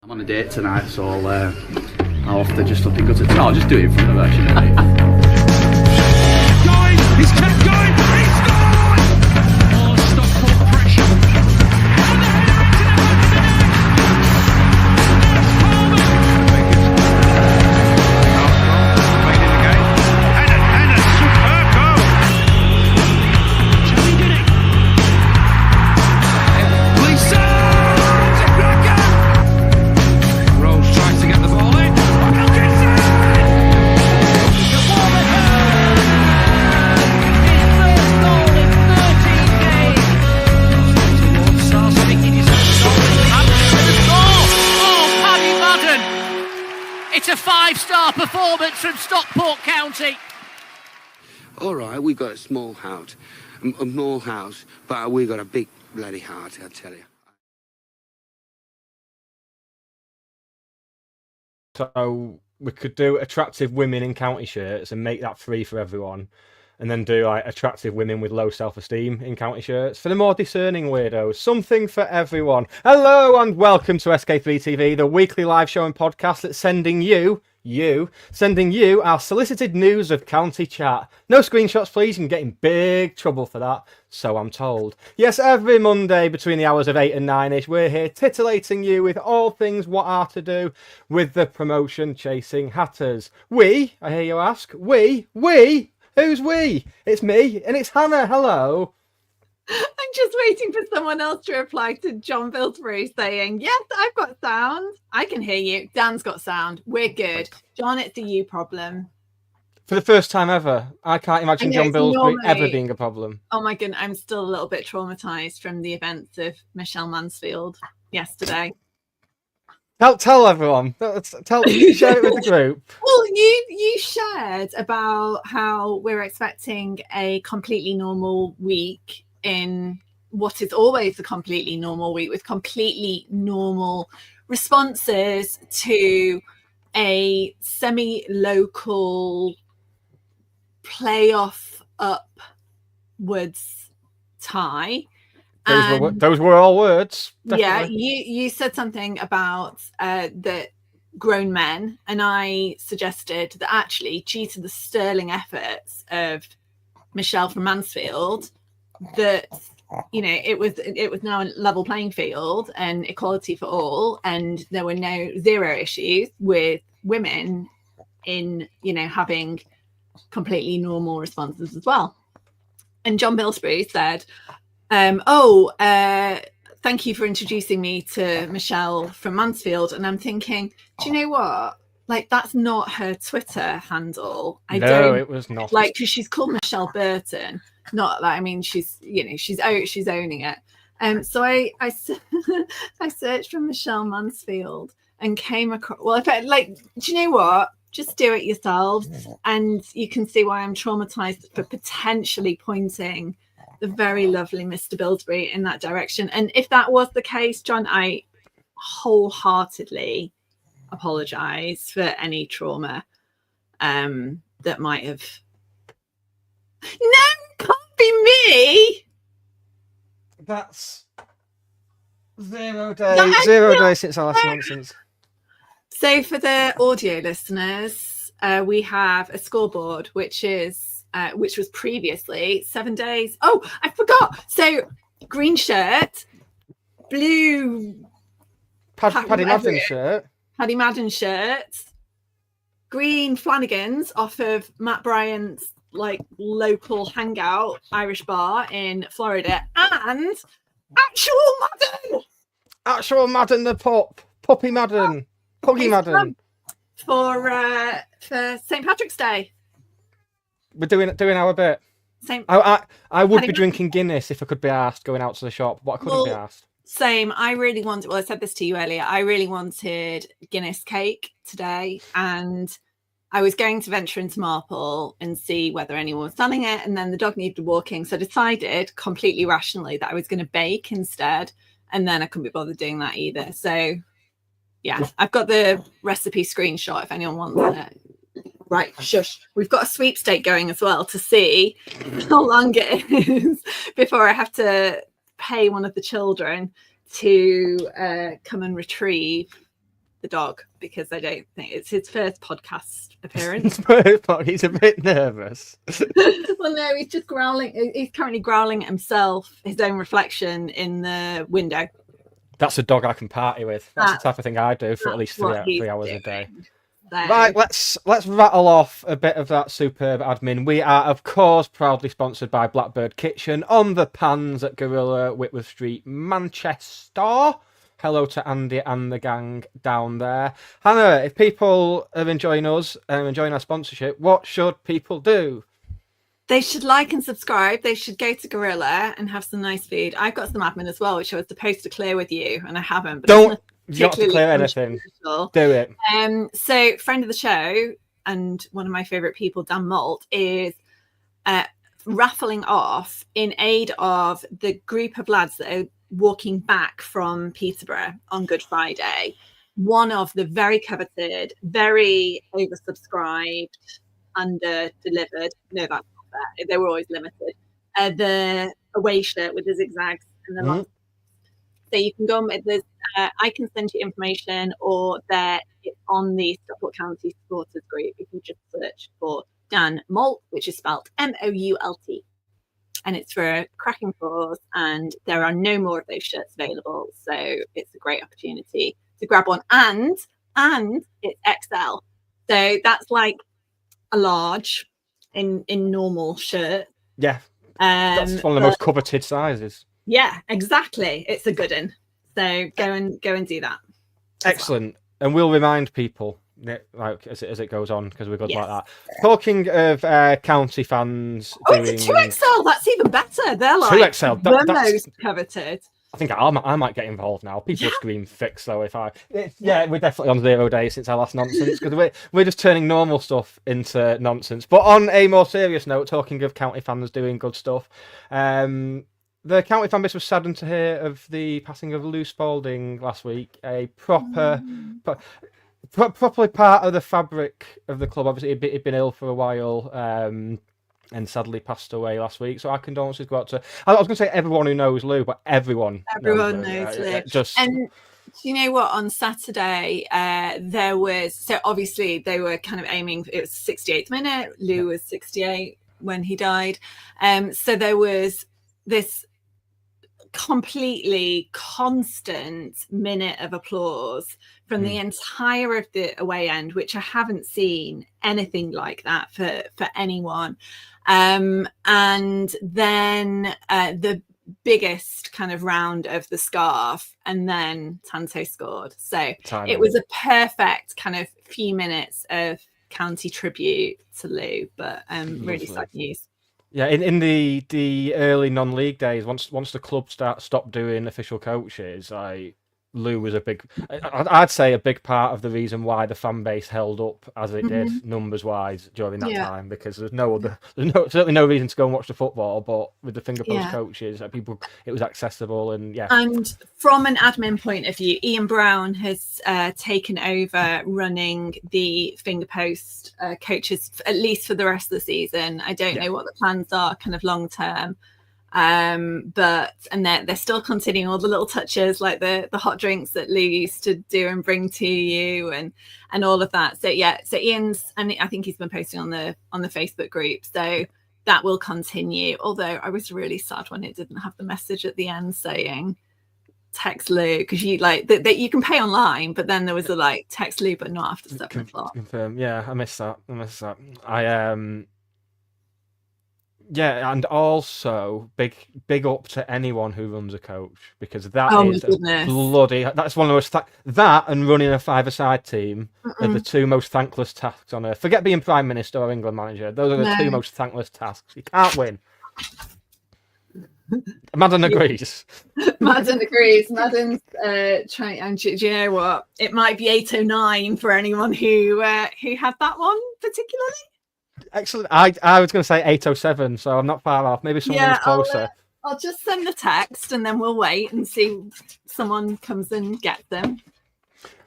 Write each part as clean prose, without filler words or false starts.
I'm on a date tonight, so I'll have to just up and go to... No, I'll just do it in front of her, shouldn't I? He's kept going! He scored! Oh, Stockport pressure. And a superb goal! Chelsea did it! Lisa! Rose tries to get the ball in. Wilkinson! It's a 5-star performance from Stockport County. All right, we've got a small house, but we've got a big bloody heart, I tell you. So we could do attractive women in county shirts and make that free for everyone, and then do like attractive women with low self-esteem in county shirts for the more discerning weirdos. Something for everyone. Hello and welcome to SK3 TV, the weekly live show and podcast that's sending you our solicited news of county chat. No screenshots, please. You can get in big trouble for that, so I'm told. Yes, every Monday between the hours of 8 and 9ish, we're here titillating you with all things what are to do with the promotion chasing hatters. We, I hear you ask, we? Who's we? It's me, and it's Hannah. Hello. I'm just waiting for someone else to reply to John Bilsbury saying, yes, I've got sound. I can hear you. Dan's got sound. We're good. John, it's a you problem. For the first time ever, I can't imagine John Bilsbury ever being a problem. Oh my goodness, I'm still a little bit traumatized from the events of Michelle Mansfield yesterday. Tell everyone. Share it with the group. Well, you shared about how we're expecting a completely normal week in what is always a completely normal week, with completely normal responses to a semi-local playoff upwards tie. Those were all words. Definitely. Yeah, you said something about the grown men, and I suggested that actually, due to the sterling efforts of Michelle from Mansfield, that it was now a level playing field and equality for all, and there were zero issues with women in having completely normal responses as well. And John Bilsbury said, thank you for introducing me to Michelle from Mansfield. And I'm thinking, do you know what? Like, that's not her Twitter handle. It was not. Like, because she's called Michelle Burton. Not like, I mean, she's owning it. So I searched for Michelle Mansfield and came across. Well, do you know what? Just do it yourselves, and you can see why I'm traumatized for potentially pointing the very lovely Mr. Bilsbury in that direction. And if that was the case, John, I wholeheartedly apologize for any trauma that might have. No, it can't be me. That's 0 days. 0 days since our last nonsense. So for the audio listeners, we have a scoreboard, which was previously 7 days. Oh, I forgot. So green shirt, blue Paddy Madden shirt. Paddy Madden shirt, green Flanagan's off of Matt Bryant's local hangout Irish bar in Florida, and actual Madden the puppy Madden, Puggy Madden for St. Patrick's Day. We're doing our bit. Same. I would be drinking Guinness if I could be asked going out to the shop, but I couldn't be asked. Same. I really wanted. Well, I said this to you earlier. I really wanted Guinness cake today, and I was going to venture into Marple and see whether anyone was selling it, and then the dog needed walking, so I decided completely rationally that I was going to bake instead, and then I couldn't be bothered doing that either. So, yeah, I've got the recipe screenshot if anyone wants it. Right, shush. We've got a sweepstake going as well to see how long it is before I have to pay one of the children to come and retrieve the dog because I don't think it's his first podcast appearance. He's a bit nervous. Well, no, he's just growling. He's currently growling at himself, his own reflection in the window. That's a dog I can party with. That's the type of thing I do for at least 3 hours a day. So. Right, let's rattle off a bit of that superb admin. We are, of course, proudly sponsored by Blackbird Kitchen on the pans at Gorilla, Whitworth Street, Manchester. Hello to Andy and the gang down there. Hannah, if people are enjoying us and enjoying our sponsorship, what should people do? They should like and subscribe. They should go to Gorilla and have some nice food. I've got some admin as well, which I was supposed to clear with you, and I haven't. But You don't have to clear anything. Do it. So, friend of the show and one of my favourite people, Dan Malt, is raffling off in aid of the group of lads that are walking back from Peterborough on Good Friday. One of the very coveted, very oversubscribed, under-delivered. No, that's they were always limited. The away shirt with the zigzags and the long. So you can go on. There's, I can send you information, or it's on the Stockport County supporters group. If you just search for Dan Malt, which is spelled Moult, and it's for a cracking cause. And there are no more of those shirts available, so it's a great opportunity to grab one. And it's XL, so that's like a large. In normal shirt. Yeah. That's one of the most coveted sizes. Yeah, exactly. It's a good one. So go and do that. Excellent. Well. And we'll remind people like as it goes on, because we're good like that. Talking of county fans it's a 2XL, that's even better. They're like 2XL, the most coveted. I think I might get involved now. People scream fix though. We're definitely on 0 days since our last nonsense, because we're just turning normal stuff into nonsense. But on a more serious note, talking of county fans doing good stuff, the county fan base was saddened to hear of the passing of Lou Spalding last week. A properly part of the fabric of the club. Obviously, he'd been ill for a while. And sadly passed away last week. So our condolences go out to, I was going to say everyone who knows Lou, but everyone knows Lou. And do you know what? On Saturday, there was, so obviously they were kind of aiming, it was 68th minute. Lou was 68 when he died. So there was this completely constant minute of applause from the entire of the away end, which I haven't seen anything like that for anyone. And then the biggest kind of round of the scarf, and then Tanto scored. So it was a perfect kind of few minutes of county tribute to Lou, but really sad news. Yeah, in the early non-league days, once the club stopped doing official coaches, Lou was I'd say a big part of the reason why the fan base held up as it did numbers wise during that time, because there's certainly no reason to go and watch the football, but with the finger post coaches, people, it was accessible. And from an admin point of view, Ian Brown has taken over running the finger post coaches, at least for the rest of the season. I don't know what the plans are kind of long term. But they're still continuing all the little touches, like the hot drinks that Lou used to do and bring to you, and all of that. So Ian's, and I think he's been posting on the Facebook group, so that will continue. Although I was really sad when it didn't have the message at the end saying text Lou, because you that you can pay online, but then there was a text Lou but not after 7 o'clock. Confirm. Yeah, I missed that. And also big up to anyone who runs a coach, because that's one of the most that and running a five-a-side team are the two most thankless tasks on earth. Forget being Prime Minister or England manager; those are the two most thankless tasks. You can't win. Madden agrees. Madden agrees. Madden's trying. And do you know what? It might be 809 for anyone who had that one particularly. Excellent. I was going to say 807, so I'm not far off. Maybe someone was closer. I'll just send the text and then we'll wait and see if someone comes and gets them.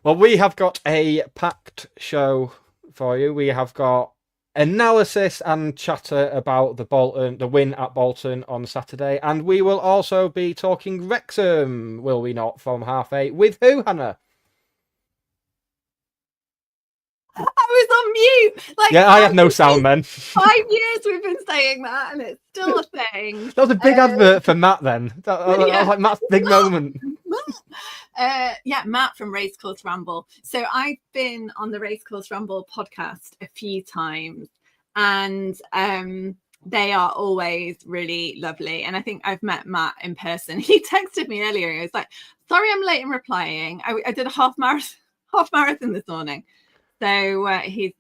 Well, we have got a packed show for you. We have got analysis and chatter about the win at Bolton on Saturday, and we will also be talking Wrexham, will we not, from 8:30 with who, Hannah? was on mute. Like, Yeah, I have no sound then. 5 years we've been saying that, and it's still a thing. That was a big advert for Matt then. That was Yeah. like Matt's big moment. Yeah, Matt from Racecourse Ramble. So I've been on the Racecourse Ramble podcast a few times, and they are always really lovely. And I think I've met Matt in person. He texted me earlier. He was like, "Sorry, I'm late in replying. I did a half marathon this morning." So he's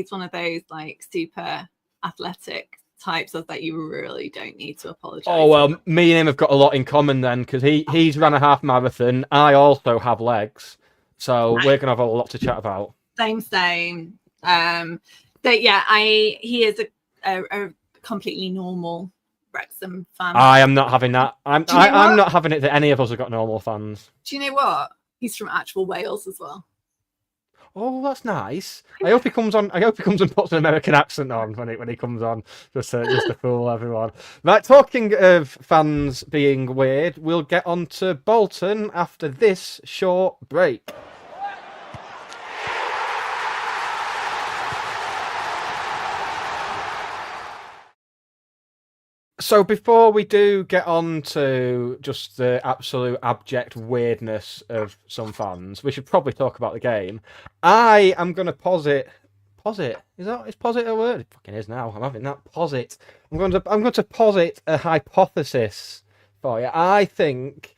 one of those like super athletic types of that you really don't need to apologize. Oh well, me and him have got a lot in common then, because he's ran a half marathon. I also have legs, so we're gonna have a lot to chat about. Same. But yeah, he is a completely normal Wrexham fan. I am not having that. I'm Do you know I'm what? not having it that any of us have got normal fans. Do you know what? He's from actual Wales as well. Oh, that's nice. I hope he comes on. I hope he comes and puts an American accent on when he comes on, just to fool everyone. Right, talking of fans being weird, we'll get on to Bolton after this short break. So before we do get on to just the absolute abject weirdness of some fans, we should probably talk about the game. I am going to posit. Is posit a word? It fucking is now. I'm having that. Posit. I'm going to posit a hypothesis for you. I think,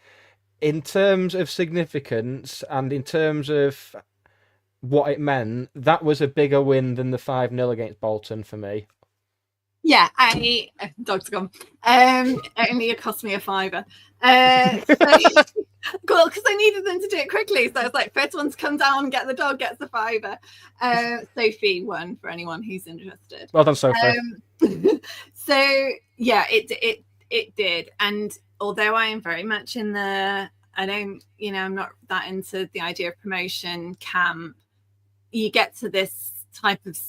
in terms of significance and in terms of what it meant, that was a bigger win than the 5-0 against Bolton for me. Yeah, dog's gone. Only it cost me a £5. Cool, because I needed them to do it quickly. So I was like, first one to come down, get the dog, gets the £5. Sophie won, for anyone who's interested. Well done, Sophie. So yeah, it did. And although I am very much in I'm not that into the idea of promotion camp, you get to this type of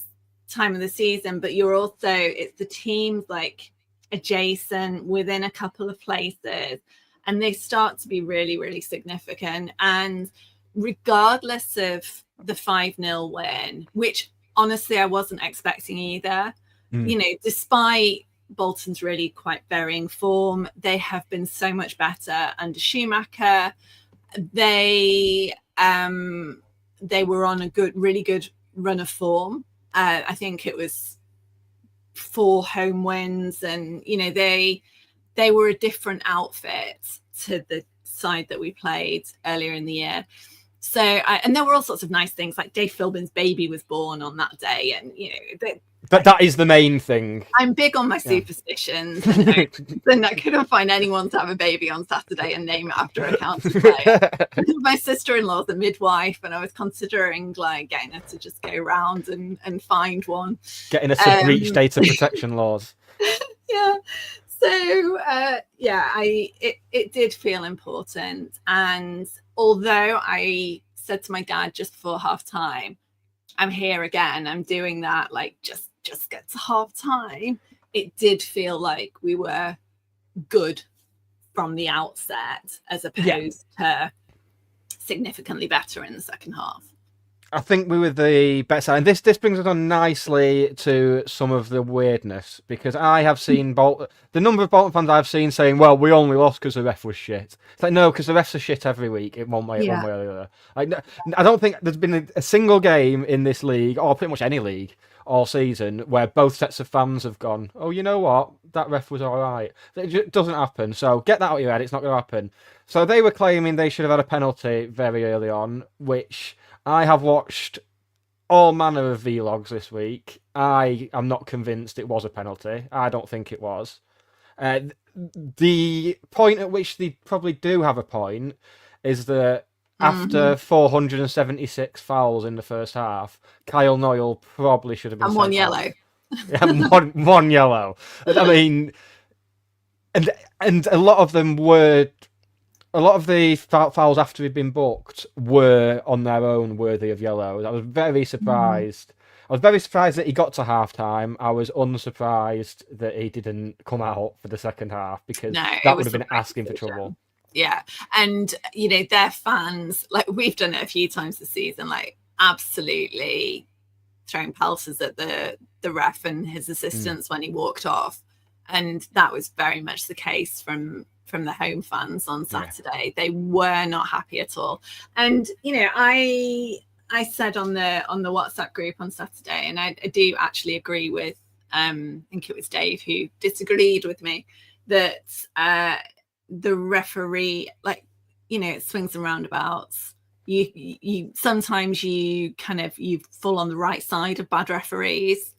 time of the season, but you're also, it's the teams like adjacent within a couple of places, and they start to be really, really significant. And regardless of the 5-0 win, which honestly I wasn't expecting either, despite Bolton's really quite varying form, they have been so much better under Schumacher. They were on a really good run of form. I think it was 4 home wins, and they were a different outfit to the side that we played earlier in the year. So and there were all sorts of nice things, like Dave Philbin's baby was born on that day, and But that is the main thing. I'm big on my superstitions, and I couldn't find anyone to have a baby on Saturday and name it after a county player. My sister-in-law's a midwife, and I was considering like getting her to just go around and find one. Getting us to breach data protection laws. Yeah. So it did feel important, and although I said to my dad just before half time, I'm here again, I'm doing that, like just get to half time, it did feel like we were good from the outset, as opposed to significantly better in the second half. I think we were the better side. And this brings us on nicely to some of the weirdness, because I have seen the number of Bolton fans I've seen saying, well, we only lost because the ref was shit. It's like, no, because the refs are shit every week in one way or the other. Like, I don't think there's been a single game in this league, or pretty much any league, all season, where both sets of fans have gone, oh, you know what, that ref was all right. It doesn't happen. So get that out of your head. It's not going to happen. So they were claiming they should have had a penalty very early on, which I have watched all manner of vlogs this week. I am not convinced it was a penalty. I don't think it was. The point at which they probably do have a point is that after 476 fouls in the first half, Kyle Noyle probably should have been and sent one off. yellow. Yeah, one yellow. I mean, and a lot of them were. A lot of the fouls after he'd been booked were on their own worthy of yellows. I was very surprised. I was very surprised that he got to half time. I was unsurprised that he didn't come out for the second half, because that would have been asking for trouble. Yeah. And, their fans, like we've done it a few times this season, like absolutely throwing pelters at the ref and his assistants when he walked off. And that was very much the case from the home fans on Saturday. They were not happy at all. And, you know, I said on the WhatsApp group on Saturday, and I do actually agree with, I think it was Dave who disagreed with me, that the referee, like, you know, it swings and roundabouts. You sometimes you fall on the right side of bad referees.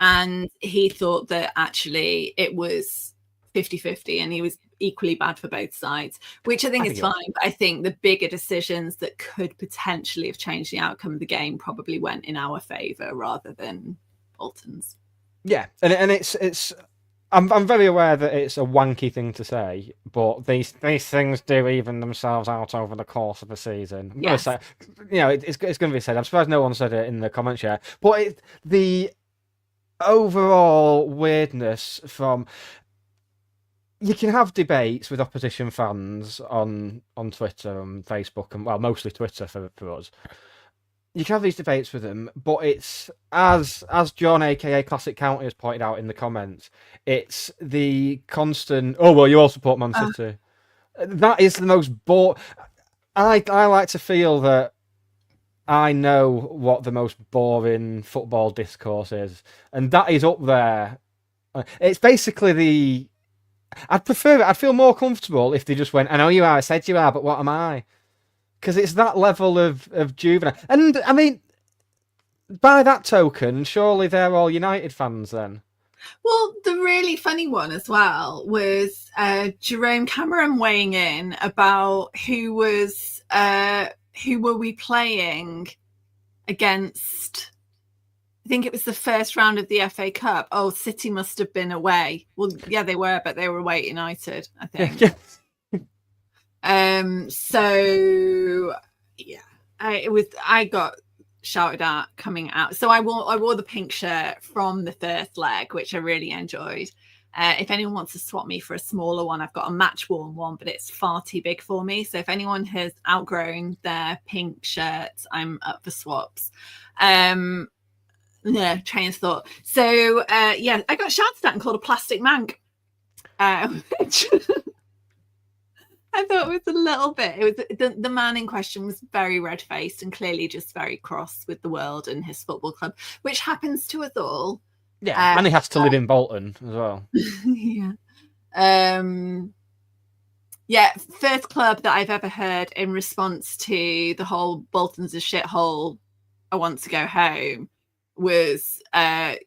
And he thought that actually it was 50-50 and he was equally bad for both sides, which I think is fine. But I think the bigger decisions that could potentially have changed the outcome of the game probably went in our favour rather than Bolton's. Yeah, and it's I'm very aware that it's a wanky thing to say, but these things do even themselves out over the course of a season. I'm gonna say, you know, it's going to be said. I'm surprised no one said it in the comments yet, but the overall weirdness from, you can have debates with opposition fans on Twitter and Facebook, and well, mostly Twitter for us. You can have these debates with them, but it's as John, aka Classic County, has pointed out in the comments, it's the constant, oh well, you all support Man City. That is the most I like to feel that I know what the most boring football discourse is, and that is up there. It's basically I'd prefer it. I'd feel more comfortable if they just went, I know you are, I said you are, but what am I? Because it's that level of juvenile. And, I mean, by that token, surely they're all United fans then. Well, the really funny one as well was Jerome Cameron weighing in about who were we playing against. I think it was the first round of the FA Cup. Oh, City must have been away. Well, yeah, they were, but they were away at United, I think. Yeah. So yeah, I got shouted at coming out. So I wore the pink shirt from the first leg, which I really enjoyed. If anyone wants to swap me for a smaller one, I've got a match worn one, but it's far too big for me. So if anyone has outgrown their pink shirts, I'm up for swaps. Train of thought. So yeah, I got shouted at and called a plastic mank, which I thought was a little bit. It was the man in question was very red-faced and clearly just very cross with the world and his football club, which happens to us all. Yeah, and he has to live in Bolton as well. Yeah. Yeah, first club that I've ever heard in response to the whole Bolton's a shithole, I want to go home, was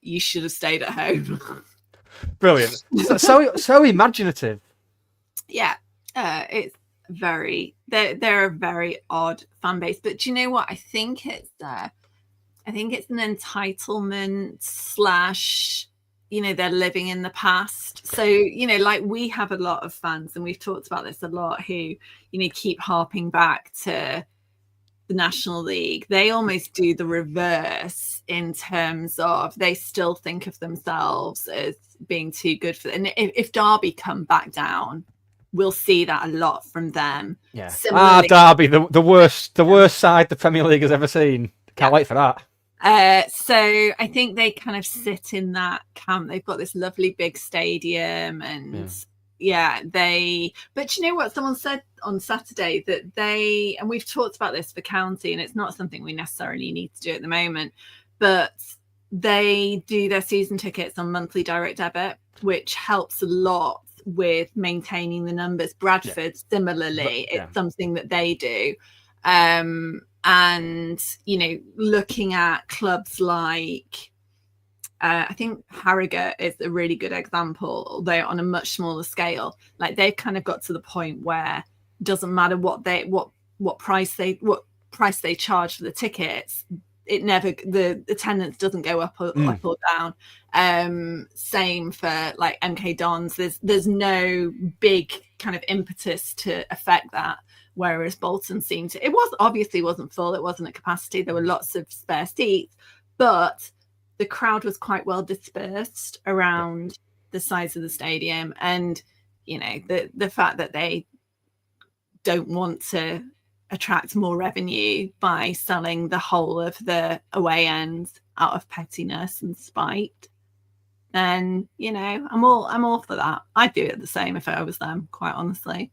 you should have stayed at home. Brilliant. So imaginative. Yeah. It's very they're a very odd fan base, but do you know what? I think it's an entitlement / you know, they're living in the past. So, you know, like we have a lot of fans, and we've talked about this a lot, who, you know, keep harping back to the National League. They almost do the reverse in terms of they still think of themselves as being too good for them. And if Derby come back down, we'll see that a lot from them. Yeah. Similarly, Derby, the worst side the Premier League has ever seen. Can't wait for that. So I think they kind of sit in that camp. They've got this lovely big stadium, and but you know what? Someone said on Saturday that and we've talked about this for County, and it's not something we necessarily need to do at the moment, but they do their season tickets on monthly direct debit, which helps a lot with maintaining the numbers. Bradford similarly, it's something that they do, and you know, looking at clubs like I think Harrogate is a really good example, although on a much smaller scale. Like they've kind of got to the point where it doesn't matter what price they charge for the tickets, the attendance doesn't go up or down. Same for like MK Dons. There's no big kind of impetus to affect that, whereas Bolton seemed to. It wasn't full, it wasn't at capacity, there were lots of spare seats, but the crowd was quite well dispersed around the size of the stadium. And you know, the fact that they don't want to attract more revenue by selling the whole of the away ends out of pettiness and spite, then I'm all for that. I'd do it the same if I was them, quite honestly.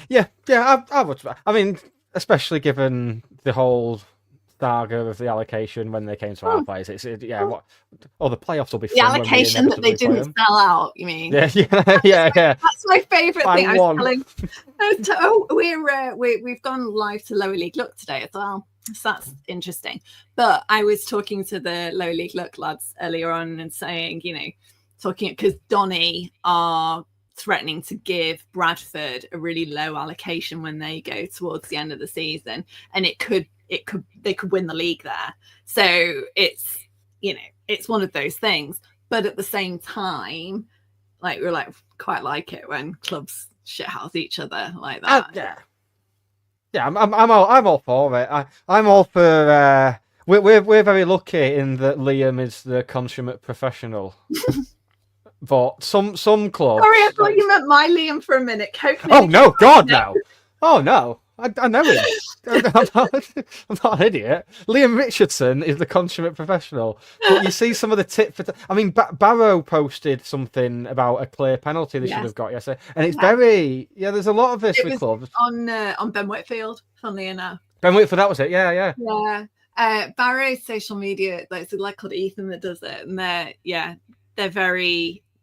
Yeah, I would. I mean, especially given the whole saga of the allocation when they came to our place. The playoffs will be The fun allocation that they didn't sell out, you mean? Yeah. That's my favourite thing. We've gone live to Lower League Look today as well, so that's interesting. But I was talking to the Lower League Look lads earlier on and saying, because Donny are threatening to give Bradford a really low allocation when they go towards the end of the season, and they could win the league there. So it's one of those things. But at the same time, we're quite like it when clubs shithouse each other like that. I'm all for it. I'm all for. We're very lucky in that Liam is the consummate professional. But some clubs. Sorry, I thought you meant my Liam for a minute. Oh no, God no! Oh no, I know him. I'm not an idiot. Liam Richardson is the consummate professional. But you see some of the tips. I mean, Barrow posted something about a clear penalty they should have got yesterday, and it's very there's a lot of this with clubs. On Ben Whitfield, funnily enough. Ben Whitfield, that was it. Yeah. Barrow's social media, it's a lad called Ethan that does it, and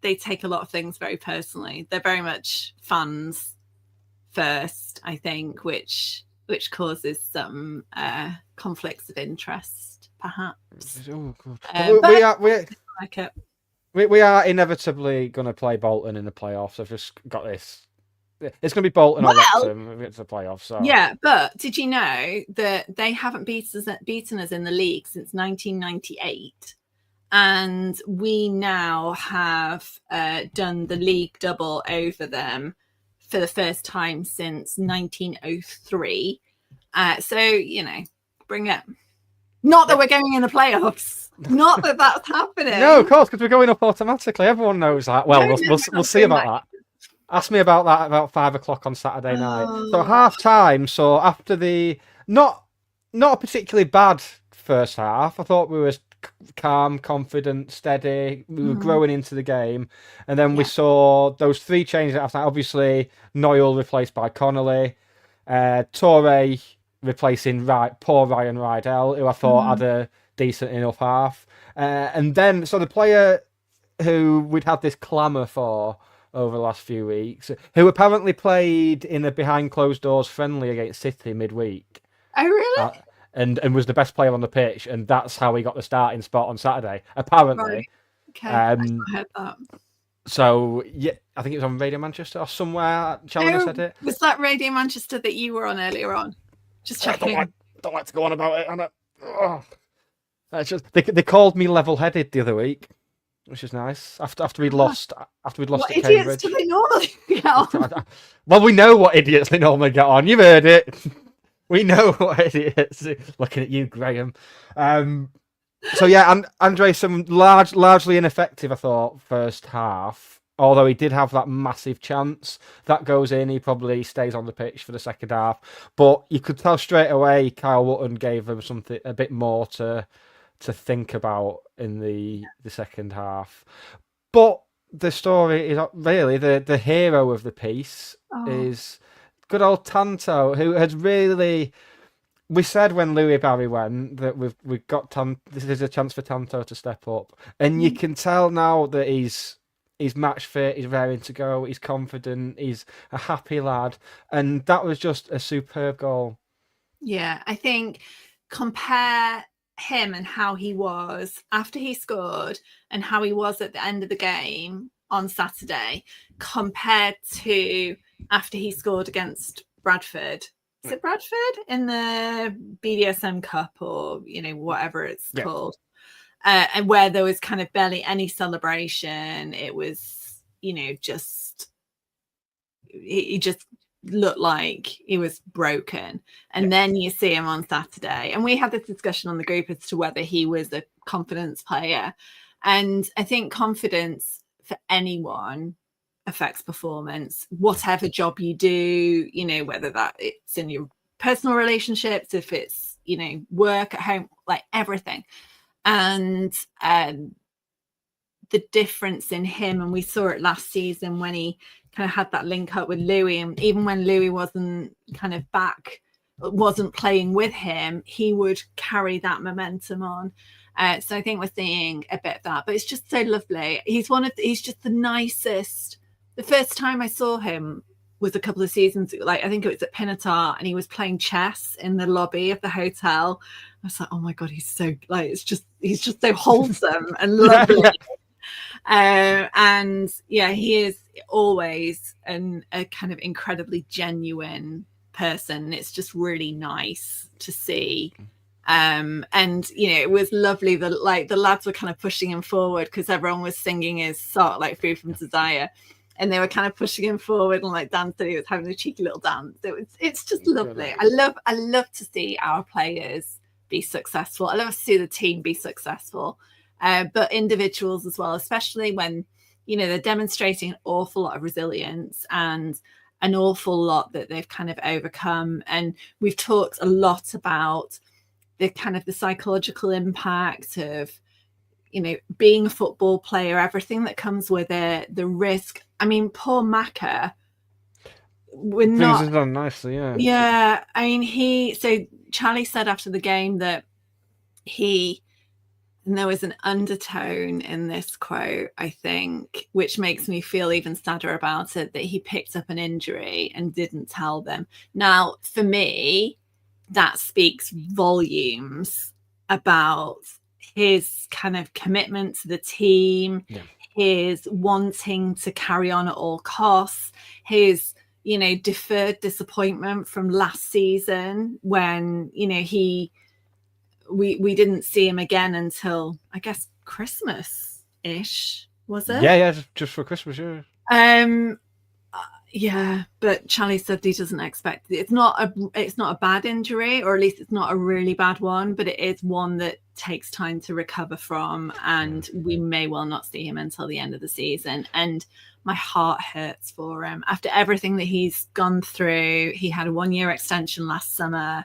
they take a lot of things very personally. They're very much fans first, I think, which causes some conflicts of interest, perhaps. Oh, God. We are inevitably going to play Bolton in the playoffs. I've just got this. It's going to be Bolton or Wrexham if it's the playoffs. So. Yeah, but did you know that they haven't beaten us in the league since 1998? And we now have done the league double over them for the first time since 1903. So, bring it. Not that we're going in the playoffs. Not that that's happening. No, of course, because we're going up automatically. Everyone knows that. Well, we'll see about that. Ask me about that about 5 o'clock on Saturday night. So half time. So after the not a particularly bad first half, I thought we were calm, confident, steady. We were growing into the game, and then we saw those 3 changes after. Obviously, Noyle replaced by Connolly, Torre replacing poor Ryan Rydell, who I thought had a decent enough half, and then so the player who we'd had this clamour for over the last few weeks, who apparently played in a behind closed doors friendly against City midweek. Oh, really? And was the best player on the pitch, and that's how he got the starting spot on Saturday, apparently. Right. Okay, I heard that. So, yeah, I think it was on Radio Manchester or somewhere. Challoner said it. Was that Radio Manchester that you were on earlier on? Just checking. I don't like to go on about it. They called me level-headed the other week, which is nice. After we'd lost to Cambridge. idiots do they normally get on? Well, we know what idiots they normally get on. You've heard it. We know what idiots. Looking at you, Graham. So yeah, and Andre, some largely ineffective, I thought, first half. Although he did have that massive chance that goes in, he probably stays on the pitch for the second half. But you could tell straight away Kyle Wootton gave him something a bit more to think about in the second half. But the story is really the hero of the piece is good old Tanto, who has really. We said when Louis Barry went that we've got this is a chance for Tanto to step up, and you can tell now that he's match fit, he's raring to go, he's confident, he's a happy lad, and that was just a superb goal. Yeah, I think compare him and how he was after he scored and how he was at the end of the game on Saturday compared to after he scored against Bradford. Is it Bradford in the BDSM Cup or whatever it's called, and where there was kind of barely any celebration. It was he just looked like he was broken. And then you see him on Saturday, and we had this discussion on the group as to whether he was a confidence player, and I think confidence for anyone affects performance, whatever job you do, whether that it's in your personal relationships, if it's, you know, work at home, like everything. And the difference in him, and we saw it last season when he kind of had that link up with Louis, and even when Louis wasn't kind of back, wasn't playing with him, he would carry that momentum on. So I think we're seeing a bit of that, but it's just so lovely. He's just the nicest. The first time I saw him was a couple of seasons ago, like I think it was at Pinatar, and he was playing chess in the lobby of the hotel. I was like, oh my God, he's so like, he's just so wholesome and lovely. And yeah, he is always a kind of incredibly genuine person. It's just really nice to see. And you know, it was lovely that like the lads were kind of pushing him forward because everyone was singing his song, like Food from Desire, and they were kind of pushing him forward, and like Dan said he was having a cheeky little dance. It's just lovely. I love to see our players be successful. I love to see the team be successful, but individuals as well, especially when, you know, they're demonstrating an awful lot of resilience and an awful lot that they've kind of overcome. And we've talked a lot about the kind of the psychological impact of, you know, being a football player, everything that comes with it, the risk. I mean, poor Macca, we're not. Things are done nicely, yeah. Yeah, I mean, so Charlie said after the game that and there was an undertone in this quote, I think, which makes me feel even sadder about it, that he picked up an injury and didn't tell them. Now, for me, that speaks volumes about his kind of commitment to the team, his wanting to carry on at all costs, his, you know, deferred disappointment from last season when, you know, we didn't see him again until, I guess, Christmas-ish, was it? Yeah, just for Christmas, yeah. Yeah, but Charlie said he doesn't expect it's not a bad injury, or at least it's not a really bad one, but it is one that takes time to recover from, and we may well not see him until the end of the season. And my heart hurts for him after everything that he's gone through. He had a 1-year extension last summer.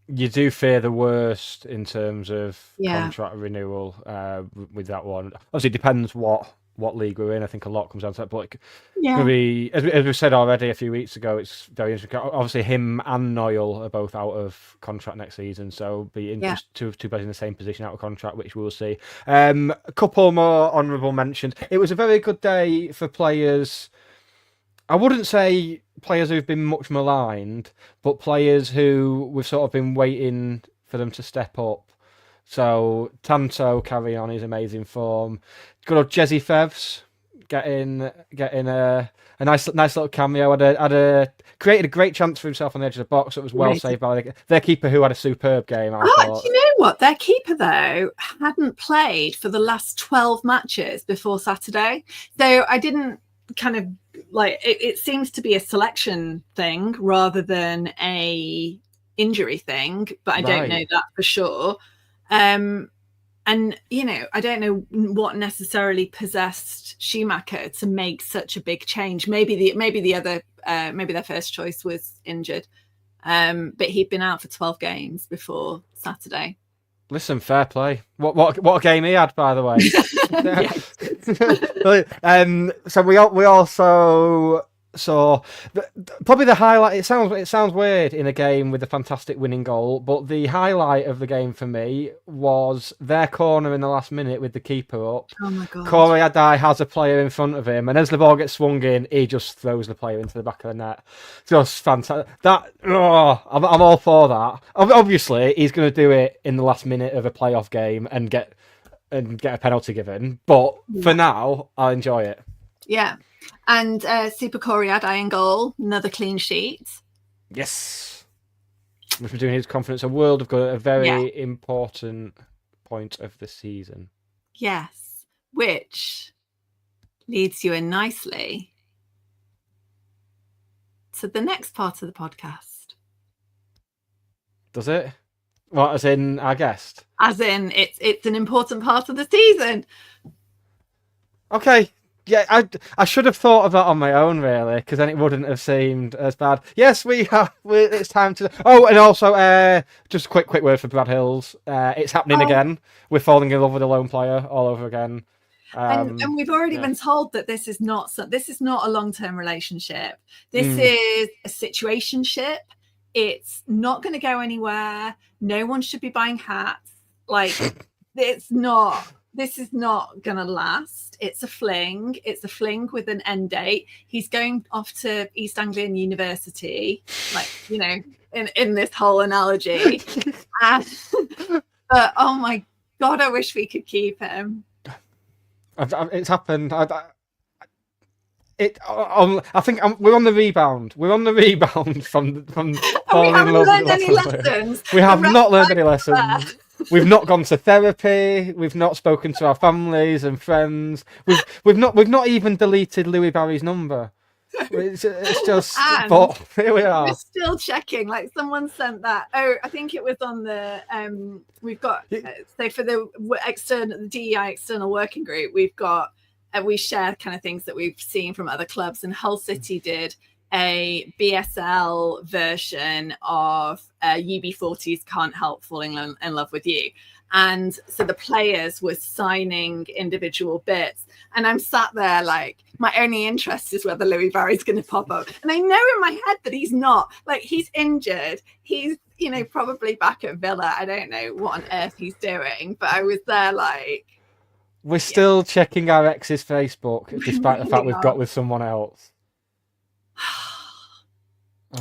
You do fear the worst in terms of contract renewal with that one. Obviously, it depends what league we're in. I think a lot comes down to that. But like, maybe, as we said already a few weeks ago, it's very interesting. Obviously, him and Noel are both out of contract next season, so be interesting. Two players in the same position out of contract, which we'll see. A couple more honourable mentions. It was a very good day for players. I wouldn't say players who've been much maligned, but players who we've sort of been waiting for them to step up. So Tanto carrying on his amazing form. Good old Jezzy Fevs getting a nice little cameo. Created a great chance for himself on the edge of the box. It was well saved by their keeper, who had a superb game. I thought. Do you know what? Their keeper, though, hadn't played for the last 12 matches before Saturday. So I didn't kind of like it seems to be a selection thing rather than a injury thing, but I don't know that for sure. And you know, I don't know what necessarily possessed Schumacher to make such a big change. Maybe their first choice was injured, but he'd been out for 12 games before Saturday. Listen, fair play. What a game he had, by the way. So we also saw probably the highlight. It sounds weird in a game with a fantastic winning goal, but the highlight of the game for me was their corner in the last minute with the keeper up. Oh my god! Corey Adai has a player in front of him, and as the ball gets swung in, he just throws the player into the back of the net. Just fantastic. I'm all for that. Obviously, he's going to do it in the last minute of a playoff game and get a penalty given. But for now, I enjoy it. Yeah. And Super Corey Adai in goal, another clean sheet. Yes. We've been doing his confidence a world of good, a very important point of the season. Yes, which leads you in nicely to the next part of the podcast. Does it? What, as in our guest? As in, it's an important part of the season. Okay. Yeah, I should have thought of that on my own, really, because then it wouldn't have seemed as bad. Yes, it's time to... Oh, and also, just a quick word for Brad Hills. It's happening again. We're falling in love with a lone player all over again. And we've already been told that this is not a long-term relationship. This is a situationship. It's not going to go anywhere. No one should be buying hats. Like, this is not going to last. It's a fling. It's a fling with an end date. He's going off to East Anglian University, like, you know, in this whole analogy. But oh my God, I wish we could keep him. It's happened. I think we're on the rebound. We're on the rebound from falling in love with any lessons. We have not learned any lessons. We've not gone to therapy. We've not spoken to our families and friends. We've not even deleted Louis Barry's number. It's just. But here we are. We're still checking. Like, someone sent that. Oh, I think it was on the. We've got so for the DEI external working group. We've got. We share kind of things that we've seen from other clubs, and Hull City did a BSL version of UB40's Can't Help Falling in Love with You. And so the players were signing individual bits. And I'm sat there like, my only interest is whether Louis Barry's going to pop up. And I know in my head that he's not. Like, he's injured. He's, you know, probably back at Villa. I don't know what on earth he's doing. But I was there like... We're still checking our ex's Facebook, despite the fact we've got with someone else.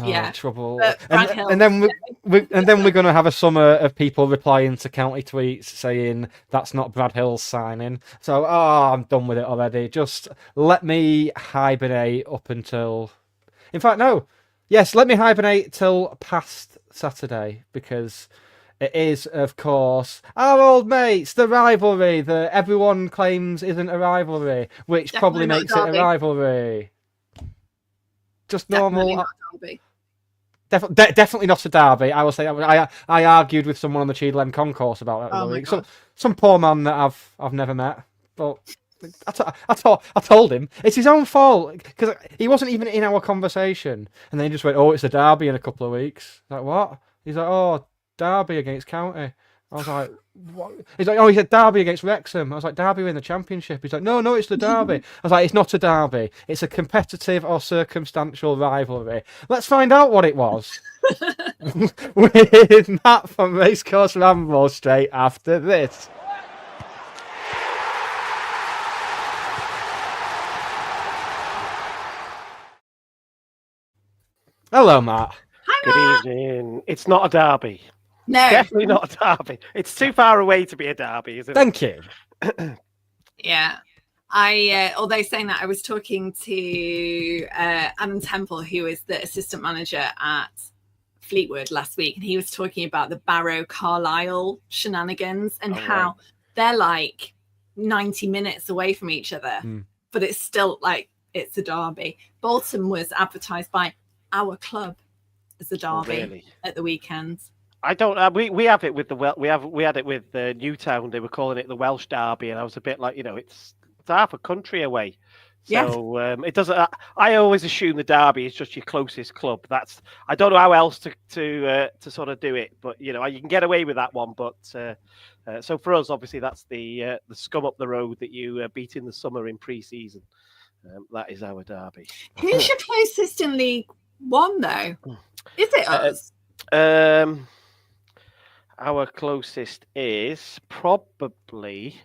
Yeah, trouble. And then we're going to have a summer of people replying to county tweets saying that's not Brad Hill's signing. So, I'm done with it already. Just let me hibernate up until. In fact, no. Yes, let me hibernate till past Saturday, because it is, of course, our old mates, the rivalry that everyone claims isn't a rivalry, which probably makes it a rivalry. Just normal. Definitely not a derby. I will say I argued with someone on the Cheadle End concourse about that the other week. Some poor man that I've never met, but I told him it's his own fault because he wasn't even in our conversation, and then he just went, "Oh, it's a derby in a couple of weeks." Like, what? He's like, "Oh, derby against County." I was like, what? He's like, "Oh, he said derby against Wrexham." I was like, "Derby in the Championship." He's like, No, it's the derby." I was like, "It's not a derby. It's a competitive or circumstantial rivalry. Let's find out what it was." With Matt from Racecourse Ramble straight after this. Hello, Matt. Hi, Good evening. It's not a derby. No. Definitely not a derby. It's too far away to be a derby, isn't it? Thank you. Yeah. Although saying that, I was talking to Adam Temple, who is the assistant manager at Fleetwood last week, and he was talking about the Barrow Carlisle shenanigans and how they're like 90 minutes away from each other, but it's still like it's a derby. Bolton was advertised by our club as a derby at the weekends. I don't. We have it with we had it with Newtown. They were calling it the Welsh Derby, and I was a bit like, it's half a country away. So it doesn't. I always assume the derby is just your closest club. I don't know how else to sort of do it, but you can get away with that one. But so for us, obviously, that's the scum up the road that you beat in the summer in pre-season. That is our derby. Who's your closest in League One, though? Is it us? Our closest is probably.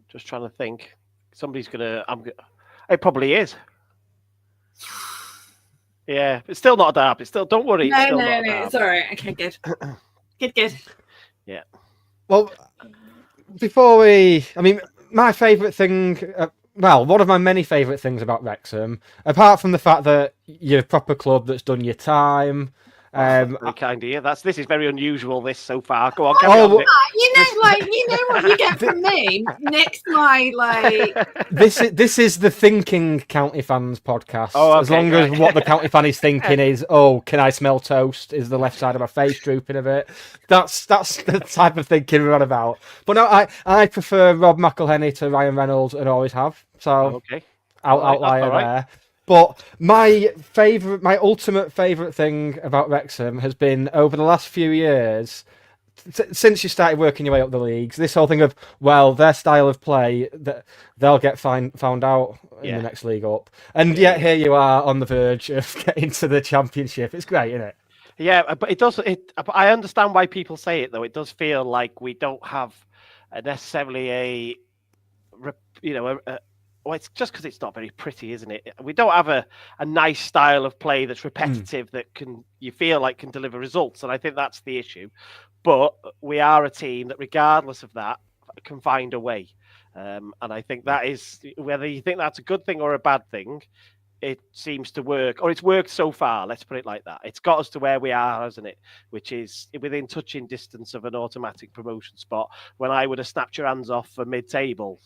Just trying to think. Somebody's gonna. It probably is. Yeah, it's still not a derby. Still, don't worry. No, it's all right. Okay, good. Good. Yeah. Well, my favourite thing. One of my many favourite things about Wrexham, apart from the fact that you're a proper club that's done your time, Very kind of you. This is very unusual. This so far. Go on. You know what you get from me. Nick's my This is the thinking county fans podcast. Oh, as long as what the county fan is thinking is, oh, can I smell toast? Is the left side of my face drooping a bit? That's the type of thinking we're on about. But no, I prefer Rob McElhenney to Ryan Reynolds and always have. So outlier there. But my ultimate favourite thing about Wrexham has been over the last few years, since you started working your way up the leagues, this whole thing of, well, their style of play, that they'll get found out in the next league up. And yet here you are on the verge of getting to the Championship. It's great, isn't it? Yeah, but it does. I understand why people say it, though. It does feel like we don't have necessarily well, it's just because it's not very pretty, isn't it? We don't have a nice style of play that's repetitive that you feel like can deliver results, and I think that's the issue. But we are a team that, regardless of that, can find a way. And I think that is, whether you think that's a good thing or a bad thing, it seems to work, or it's worked so far. Let's put it like that. It's got us to where we are, hasn't it? Which is within touching distance of an automatic promotion spot, when I would have snapped your hands off for mid-table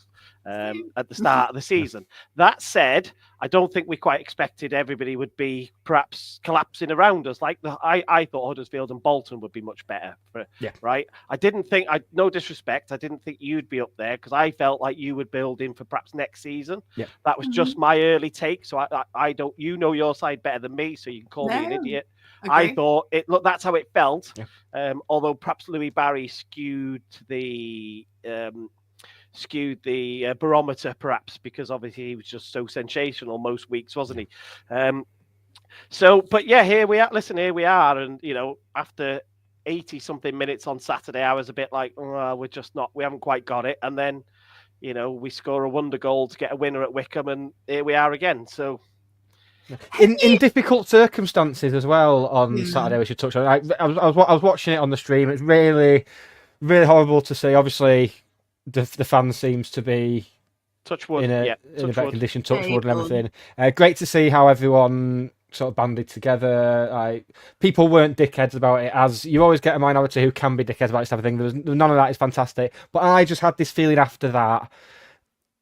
at the start of the season. That said, I don't think we quite expected everybody would be perhaps collapsing around us. Like I thought Huddersfield and Bolton would be much better. Right? I didn't think, no disrespect, I didn't think you'd be up there, because I felt like you would build in for perhaps next season. Yeah. That was just my early take. So I don't, you know your side better than me, so you can call me an idiot. Okay. I thought that's how it felt. Yeah. Although perhaps Louis Barry skewed the barometer, perhaps, because obviously he was just so sensational most weeks, wasn't he? But yeah, here we are. Listen, here we are, and after 80 something minutes on Saturday, I was a bit like, we haven't quite got it. And then, we score a wonder goal to get a winner at Wickham, and here we are again. So. In difficult circumstances as well on Saturday, we should touch on. I was watching it on the stream. It's really, really horrible to see. Obviously, the fan seems to be touchwood in a better condition, touchwood and everything. Great to see how everyone sort of banded together. People weren't dickheads about it, as you always get a minority who can be dickheads about this type of thing. There was none of that. Is fantastic. But I just had this feeling after that,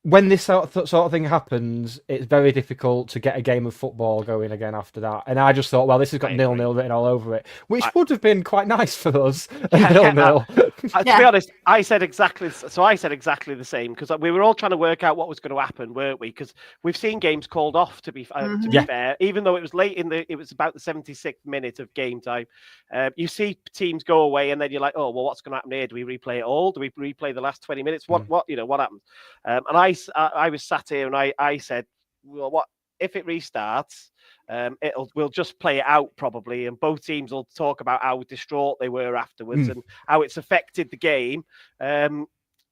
when this sort of thing happens, it's very difficult to get a game of football going again after that. And I just thought, well, this has got 0-0 written all over it, which would have been quite nice for us. 0-0. To be honest, I said exactly the same, because we were all trying to work out what was going to happen, weren't we? Because we've seen games called off, to be fair, even though it was late it was about the 76th minute of game time. You see teams go away, and then you're like, oh, well, what's going to happen here? Do we replay it all? Do we replay the last 20 minutes? What happens? And I was sat here and I said, well, what if it restarts? We'll just play it out probably, and both teams will talk about how distraught they were afterwards and how it's affected the game. And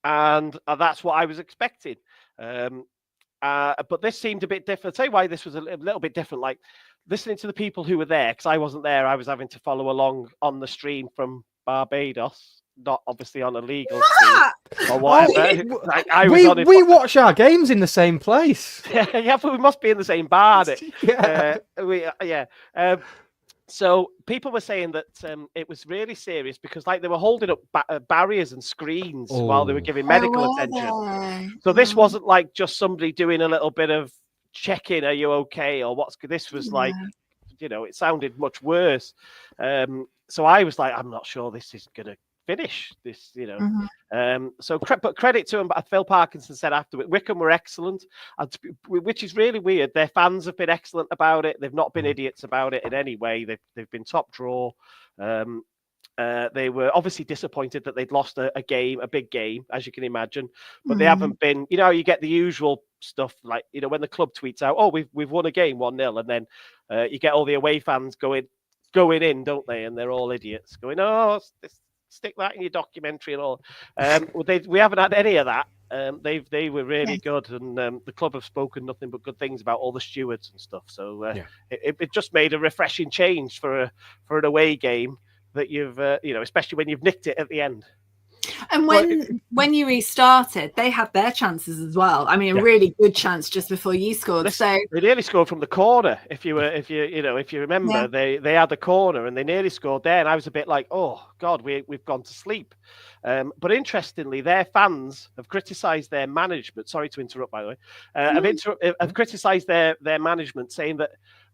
that's what I was expecting. But this seemed a bit different. I'll tell you why this was a little bit different. Like, listening to the people who were there, because I wasn't there, I was having to follow along on the stream from Barbados. Not obviously on a legal stream or whatever. We watch our games in the same place. Yeah, but we must be in the same bar. So people were saying that it was really serious, because they were holding up barriers and screens while they were giving medical attention. So this wasn't like just somebody doing a little bit of checking, are you okay, or what's. This was like, it sounded much worse. So I was like, I'm not sure this is gonna finish this, but credit to him. Phil Parkinson said afterward, Wickham were excellent, which is really weird. Their fans have been excellent about it. They've not been idiots about it in any way. They've been top draw. They were obviously disappointed that they'd lost a big game, as you can imagine, but they haven't been, you get the usual stuff, like, when the club tweets out, oh, we've won a game 1-0, and then you get all the away fans going in, don't they? And they're all idiots going, oh, stick that in your documentary and all. We haven't had any of that. They were really good, and the club have spoken nothing but good things about all the stewards and stuff. So it just made a refreshing change for an away game that you've especially when you've nicked it at the end. And when you restarted, they had their chances as well. I mean, a really good chance just before you scored. So they nearly scored from the corner. If you remember, they had the corner and they nearly scored there. And I was a bit like, oh God, we've gone to sleep. But interestingly, their fans have criticised their management. Sorry to interrupt, by the way. Have criticised their management, saying that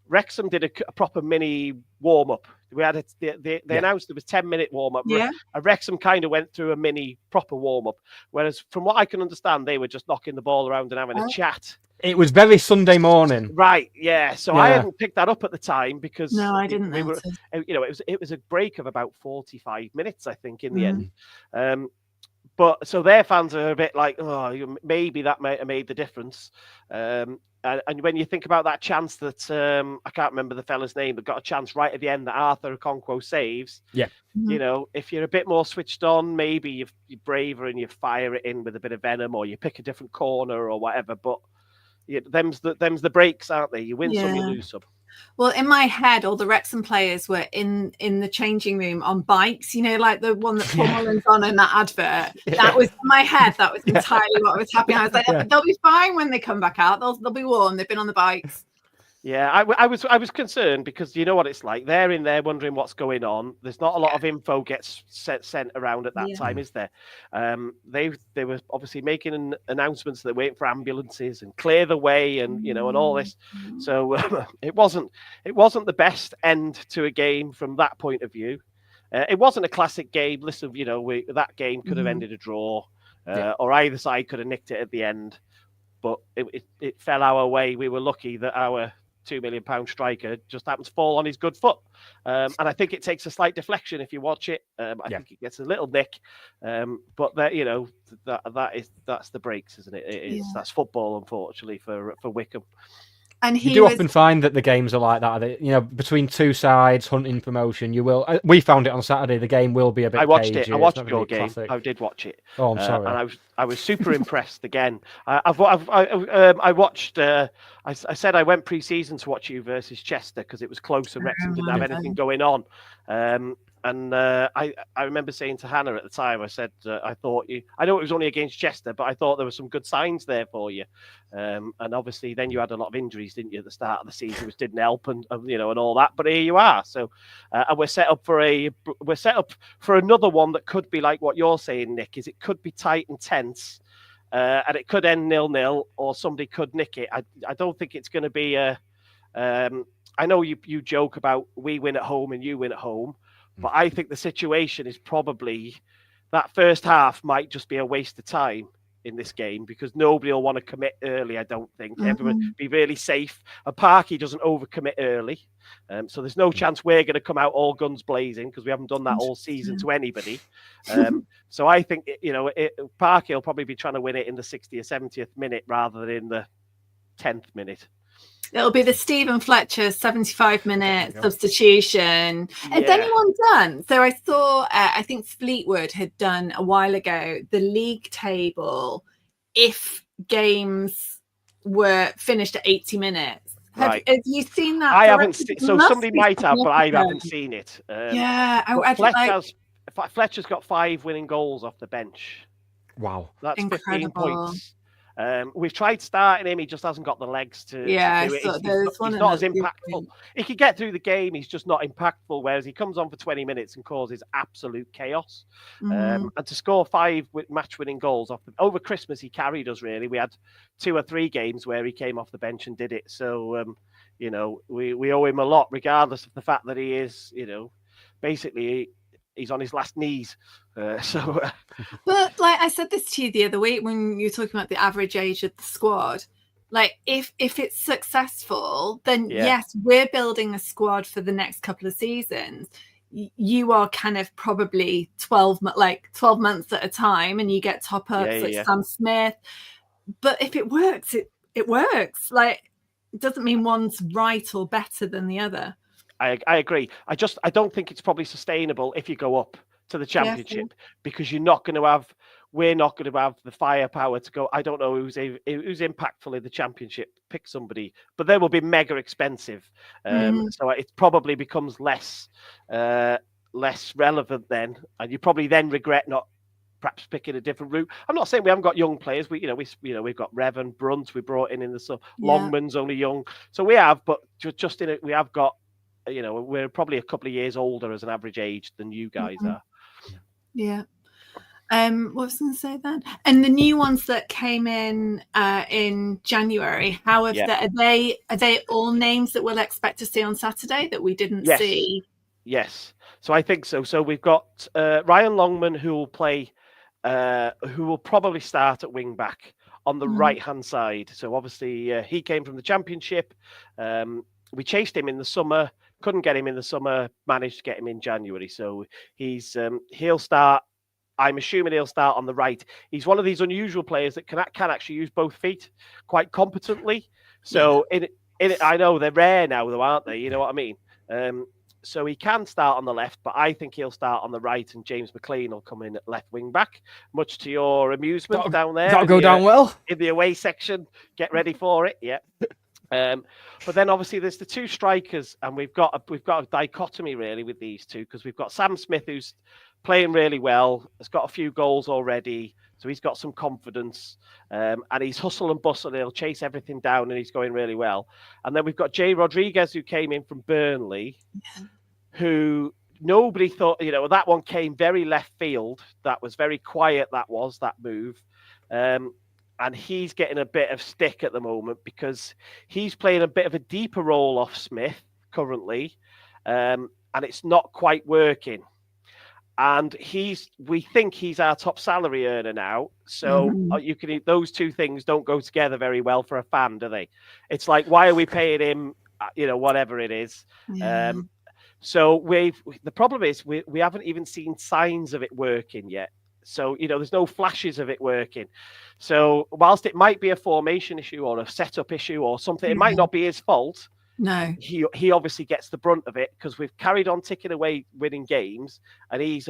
Wrexham did a proper mini warm up. We had they announced there was 10-minute warm up. Yeah. Wrexham kind of went through a mini proper warm up, whereas from what I can understand, they were just knocking the ball around and having a chat. It was very Sunday morning, right? Yeah. So I hadn't picked that up at the time because I didn't. It was a break of about 45 minutes, I think, in the end. But so their fans are a bit like, oh, maybe that might have made the difference. And when you think about that chance that I can't remember the fella's name, but got a chance right at the end that Arthur Okonkwo saves. Yeah. You know, if you're a bit more switched on, maybe you're braver and you fire it in with a bit of venom, or you pick a different corner or whatever. But them's the breaks, aren't they? You win some, you lose some. Well, in my head, all the Wrexham players were in the changing room on bikes, you know, like the one that Paul Mullen's on in that advert. That was in my head. That was entirely what was happening. I was like, they'll be fine when they come back out. They'll be warm. They've been on the bikes. Yeah, I was concerned because you know what it's like. They're in there wondering what's going on. There's not a lot of info gets sent around at that time, is there? They were obviously making announcements that they're waiting for ambulances and clear the way and and all this. So it wasn't the best end to a game from that point of view. It wasn't a classic game. Listen, that game could have ended a draw, or either side could have nicked it at the end. But it fell our way. We were lucky that our £2 million striker just happens to fall on his good foot, and I think it takes a slight deflection if you watch it. I think it gets a little nick, but that's the breaks, isn't it? That's football, unfortunately for Wickham. And you do often find that the games are like that. Between two sides hunting promotion, you will. We found it on Saturday. The game will be a bit. I watched cagey. it. I watched your game. Classic. I did watch it. Oh, I'm sorry. And I was super impressed again. I watched. I said I went pre-season to watch you versus Chester because it was close and Wrexham didn't have anything going on. And I remember saying to Hannah at the time, I said, I thought I know it was only against Chester, but I thought there were some good signs there for you. And obviously then you had a lot of injuries, didn't you, at the start of the season, which didn't help and all that. But here you are. So and we're set up for another one that could be like what you're saying, Nick, is it could be tight and tense. And it could end 0-0 or somebody could nick it. I don't think it's going to be I know you joke about we win at home and you win at home. But I think the situation is probably that first half might just be a waste of time in this game because nobody will want to commit early, I don't think. Everyone be really safe. And Parky doesn't overcommit early. So there's no chance we're going to come out all guns blazing because we haven't done that all season to anybody. So I think, Parky will probably be trying to win it in the 60th or 70th minute rather than in the 10th minute. It'll be the Stephen Fletcher 75-minute substitution. Has anyone done? So I saw, I think Fleetwood had done a while ago, the league table, if games were finished at 80 minutes. Have you seen that? I haven't seen so somebody might have, but I haven't seen it. Fletcher's got 5 winning goals off the bench. Wow. That's incredible. 15 points. We've tried starting him. He just hasn't got the legs to do it. He's not as impactful. He could get through the game. He's just not impactful. Whereas he comes on for 20 minutes and causes absolute chaos. And to score 5 match-winning goals over Christmas, he carried us. Really, we had 2 or 3 games where he came off the bench and did it. So we owe him a lot, regardless of the fact that he is, basically. He's on his last knees. But like I said this to you the other week when you were talking about the average age of the squad, like if it's successful, then yes, we're building a squad for the next couple of seasons. You are kind of probably 12 months at a time and you get top ups Sam Smith. But if it works, it works. Like it doesn't mean one's right or better than the other. I agree. I don't think it's probably sustainable if you go up to the championship because we're not going to have the firepower to go. I don't know who's impactful in the championship. Pick somebody, but they will be mega expensive. So it probably becomes less relevant then, and you probably then regret not perhaps picking a different route. I'm not saying we haven't got young players. We've got Revan, Brunt. We brought in the summer. Longman's only young, so we have. But just in it, we have got. We're probably a couple of years older as an average age than you guys are. Yeah. What was I going to say then? And the new ones that came in January, how have are they all names that we'll expect to see on Saturday that we didn't see? Yes. So I think so. So we've got Ryan Longman who will play, who will probably start at wing back on the right hand side. So obviously he came from the Championship. We chased him in the summer, couldn't get him in the summer, managed to get him in January. So he'll start. I'm assuming he'll start on the right. He's one of these unusual players that can actually use both feet quite competently. So I know they're rare now, though, aren't they? You know what I mean? So he can start on the left, but I think he'll start on the right, and James McLean will come in at left wing back. Much to your amusement down there. That'll go down well in the away section. Get ready for it. Yeah. But then obviously there's the two strikers, and we've got a dichotomy really with these two, because we've got Sam Smith, who's playing really well, has got a few goals already, so he's got some confidence, and he's hustle and bustle, he'll chase everything down, and he's going really well. And then we've got Jay Rodriguez, who came in from Burnley, who nobody thought, that one came very left field. That was very quiet, that move. And he's getting a bit of stick at the moment because he's playing a bit of a deeper role off Smith currently, and it's not quite working. And we think he's our top salary earner now. So those two things don't go together very well for a fan, do they? It's like, why are we paying him, whatever it is? Yeah. So the problem is we haven't even seen signs of it working yet. So, there's no flashes of it working. So whilst it might be a formation issue or a setup issue or something, it might not be his fault. No, he obviously gets the brunt of it because we've carried on ticking away, winning games, and he's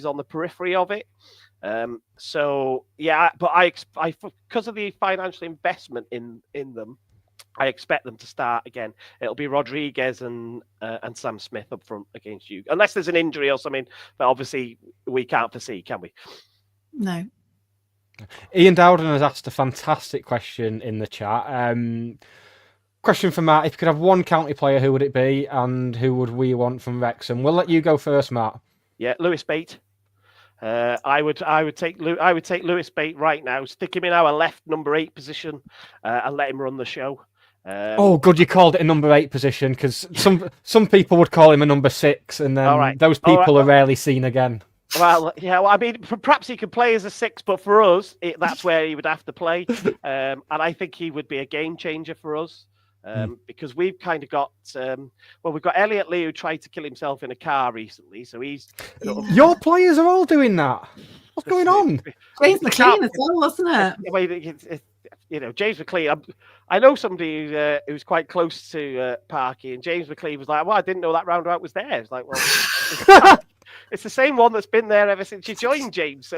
on the periphery of it. So yeah, but I because of the financial investment in them, I expect them to start again. It'll be Rodriguez and Sam Smith up front against you, unless there's an injury or something that obviously we can't foresee, can we? No. Ian Dowden has asked a fantastic question in the chat. Question for Matt: if you could have one county player, who would it be, and who would we want from Wrexham? We'll let you go first, Matt. Yeah, Lewis Bate. I would take Lewis Bate right now. Stick him in our left number 8 position and let him run the show. Good, you called it a number 8 position, because some people would call him a number 6, and then those people are rarely seen again. Well, yeah. Well, I mean, perhaps he could play as a 6, but for us, that's where he would have to play. And I think he would be a game changer for us. Because we've kind of got, we've got Elliot Lee, who tried to kill himself in a car recently. So he's... Your players are all doing that. What's going on? James McLean as well, wasn't it? James McLean, I know somebody who's quite close to Parky, and James McLean was like, well, I didn't know that roundabout was there. It's like, well... It's the same one that's been there ever since you joined, James. So,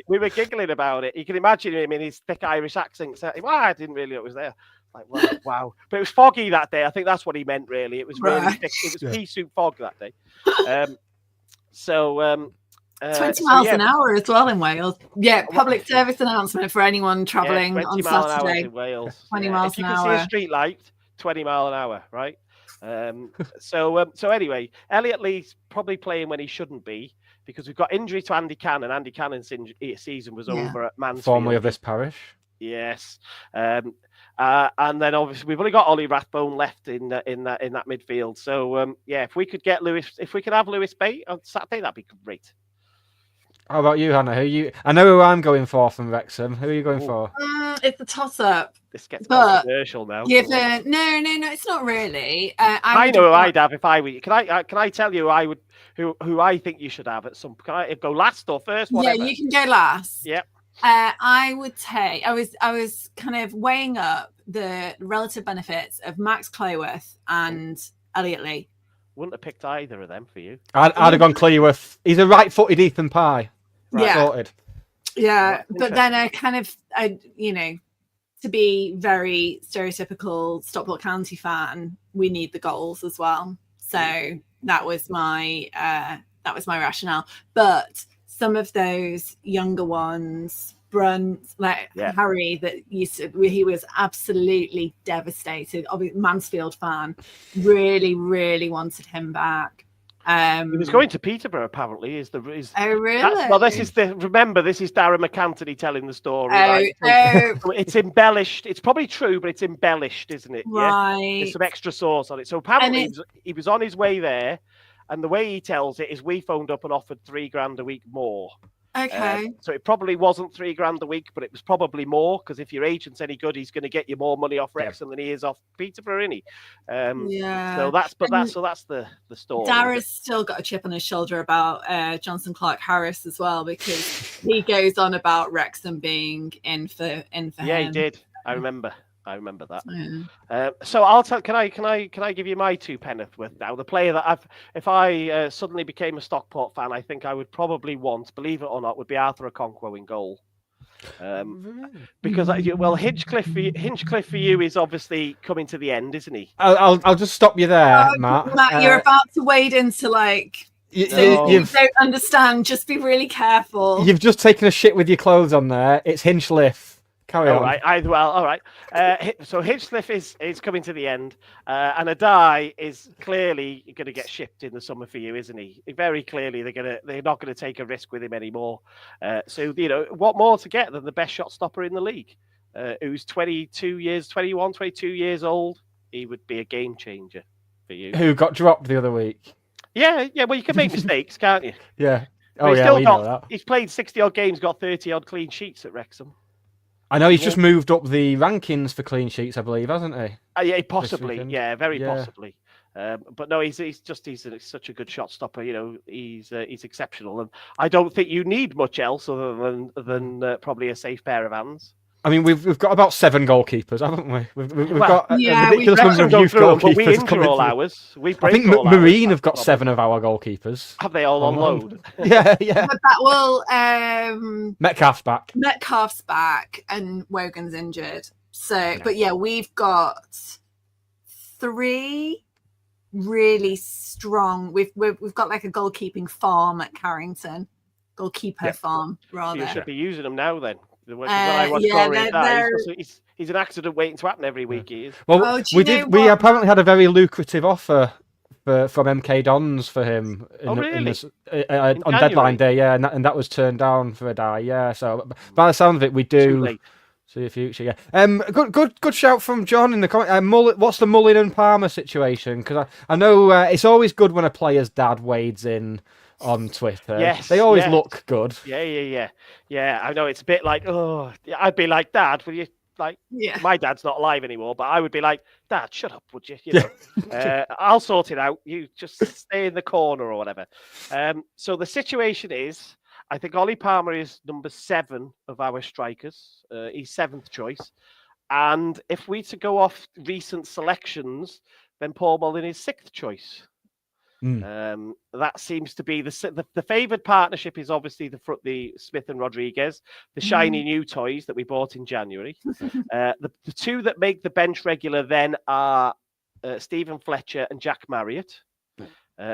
we were giggling about it. You can imagine him in his thick Irish accent saying, well, I didn't really know it was there. Like, wow. But it was foggy that day. I think that's what he meant, really. It was really thick. It was pea soup fog that day. 20 miles an hour as well in Wales. Yeah, public service announcement for anyone travelling on Saturday. In Wales. 20 miles an hour. If you can see a street light, 20 mile an hour, right? So anyway, Elliot Lee's probably playing when he shouldn't be, because we've got injury to Andy Cannon. Andy Cannon's season was over at Mansfield. Formerly of this parish. Yes. And then obviously we've only got Ollie Rathbone left in that midfield. So if we could have Lewis Bate on Saturday, that'd be great. How about you, Hannah? I know who I'm going for from Wrexham. Who are you going for? It's a toss-up. This gets controversial now. No, it's not really. I know who I'd have if I were you. Can I tell you who I think you should have at some? Can I go last or first? Whatever. Yeah, you can go last. Yep. I would take. I was kind of weighing up the relative benefits of Max Clayworth and Elliot Lee. Wouldn't have picked either of them for you. I'd have gone Clayworth. He's a right-footed Ethan Pye. Right. Sorted. Yeah, but then to be very stereotypical Stockport County fan, we need the goals as well. So that was my rationale. But some of those younger ones, Brunt, like Harry, that he was absolutely devastated. Obviously, Mansfield fan, really wanted him back. He was going to Peterborough, apparently. Oh, really? Well, this is remember, this is Darren McAntony telling the story. Oh. It's embellished. It's probably true, but it's embellished, isn't it? Right. Yeah? There's some extra sauce on it. So apparently he was on his way there, and the way he tells it is we phoned up and offered $3,000 a week more. Okay. So it probably wasn't $3,000 a week, but it was probably more, because if your agent's any good, he's going to get you more money off Wrexham than he is off Peterborough, isn't he? So that's the story. Darrag's still got a chip on his shoulder about Johnson Clark Harris as well, because he goes on about Wrexham being in for him. Yeah, he did. I remember that. Yeah. So I'll tell. Can I give you my 2 penneth worth now? The player that if I suddenly became a Stockport fan, I think I would probably want, believe it or not, would be Arthur Okonkwo in goal. Because Hinchcliffe for you is obviously coming to the end, isn't he? I'll just stop you there, Matt. Matt, you're about to wade into like. You don't understand. Just be really careful. You've just taken a shit with your clothes on there. It's Hinchcliffe. Carry on. All right. So Hinchcliffe is coming to the end, and Adai is clearly going to get shipped in the summer for you, isn't he? Very clearly, they're not going to take a risk with him anymore. So what more to get than the best shot stopper in the league, who's 22 years old? He would be a game changer for you. Who got dropped the other week? Yeah. Well, you can make mistakes, can't you? Yeah. Oh, yeah, we know that. He's played 60 odd games, got 30 odd clean sheets at Wrexham. I know he's just moved up the rankings for clean sheets, I believe, hasn't he? Yeah, possibly. Yeah, very possibly. But no, he's such a good shot stopper. He's exceptional, and I don't think you need much else other than probably a safe pair of hands. I mean, we've got about 7 goalkeepers, haven't we? We've got a ridiculous number of youth goalkeepers. But we injure all ours. I think Marine have got 7 of our goalkeepers. Have they all on load? Yeah. But that will. Metcalf's back. Metcalf's back, and Wogan's injured. So, but yeah, we've got 3 really strong. We've got like a goalkeeping farm at Carrington, goalkeeper farm rather. You should be using them now then. He's an accident waiting to happen every week. He is. Well, we apparently had a very lucrative offer from MK Dons for him on deadline day, and that was turned down for Adai. Yeah, so by the sound of it, we do see a future. Yeah, good shout from John in the comment. What's the Mullin and Palmer situation? Because I know it's always good when a player's dad wades in on Twitter. Yes, they always look good. Yeah. I know it's a bit like, I'd be like, Dad, will you my dad's not alive anymore, but I would be like, Dad, shut up, would you? I'll sort it out. You just stay in the corner or whatever. So the situation is, I think Ollie Palmer is number 7 of our strikers. He's 7th choice. And if we to go off recent selections, then Paul Mullin is 6th choice. That seems to be the favoured partnership is obviously the Smith and Rodriguez, the shiny new toys that we bought in January. The 2 that make the bench regular then are Stephen Fletcher and Jack Marriott.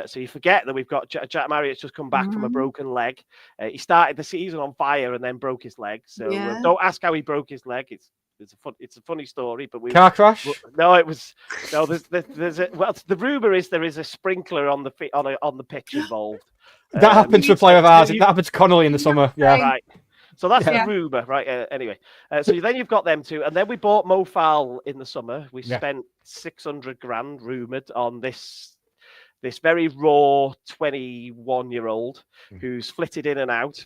So you forget that we've got Jack Marriott's just come back from a broken leg. He started the season on fire and then broke his leg. So don't ask how he broke his leg. It's a funny story, but car crash. The rumor is there is a sprinkler on the pitch involved. That happened to a player of ours. That happened to Connolly in the summer. Yeah, right. So that's the rumor, right? Anyway, so then you've got them 2, and then we bought Mo Fowl in the summer. We spent 600 grand rumored on this very raw 21-year-old who's flitted in and out,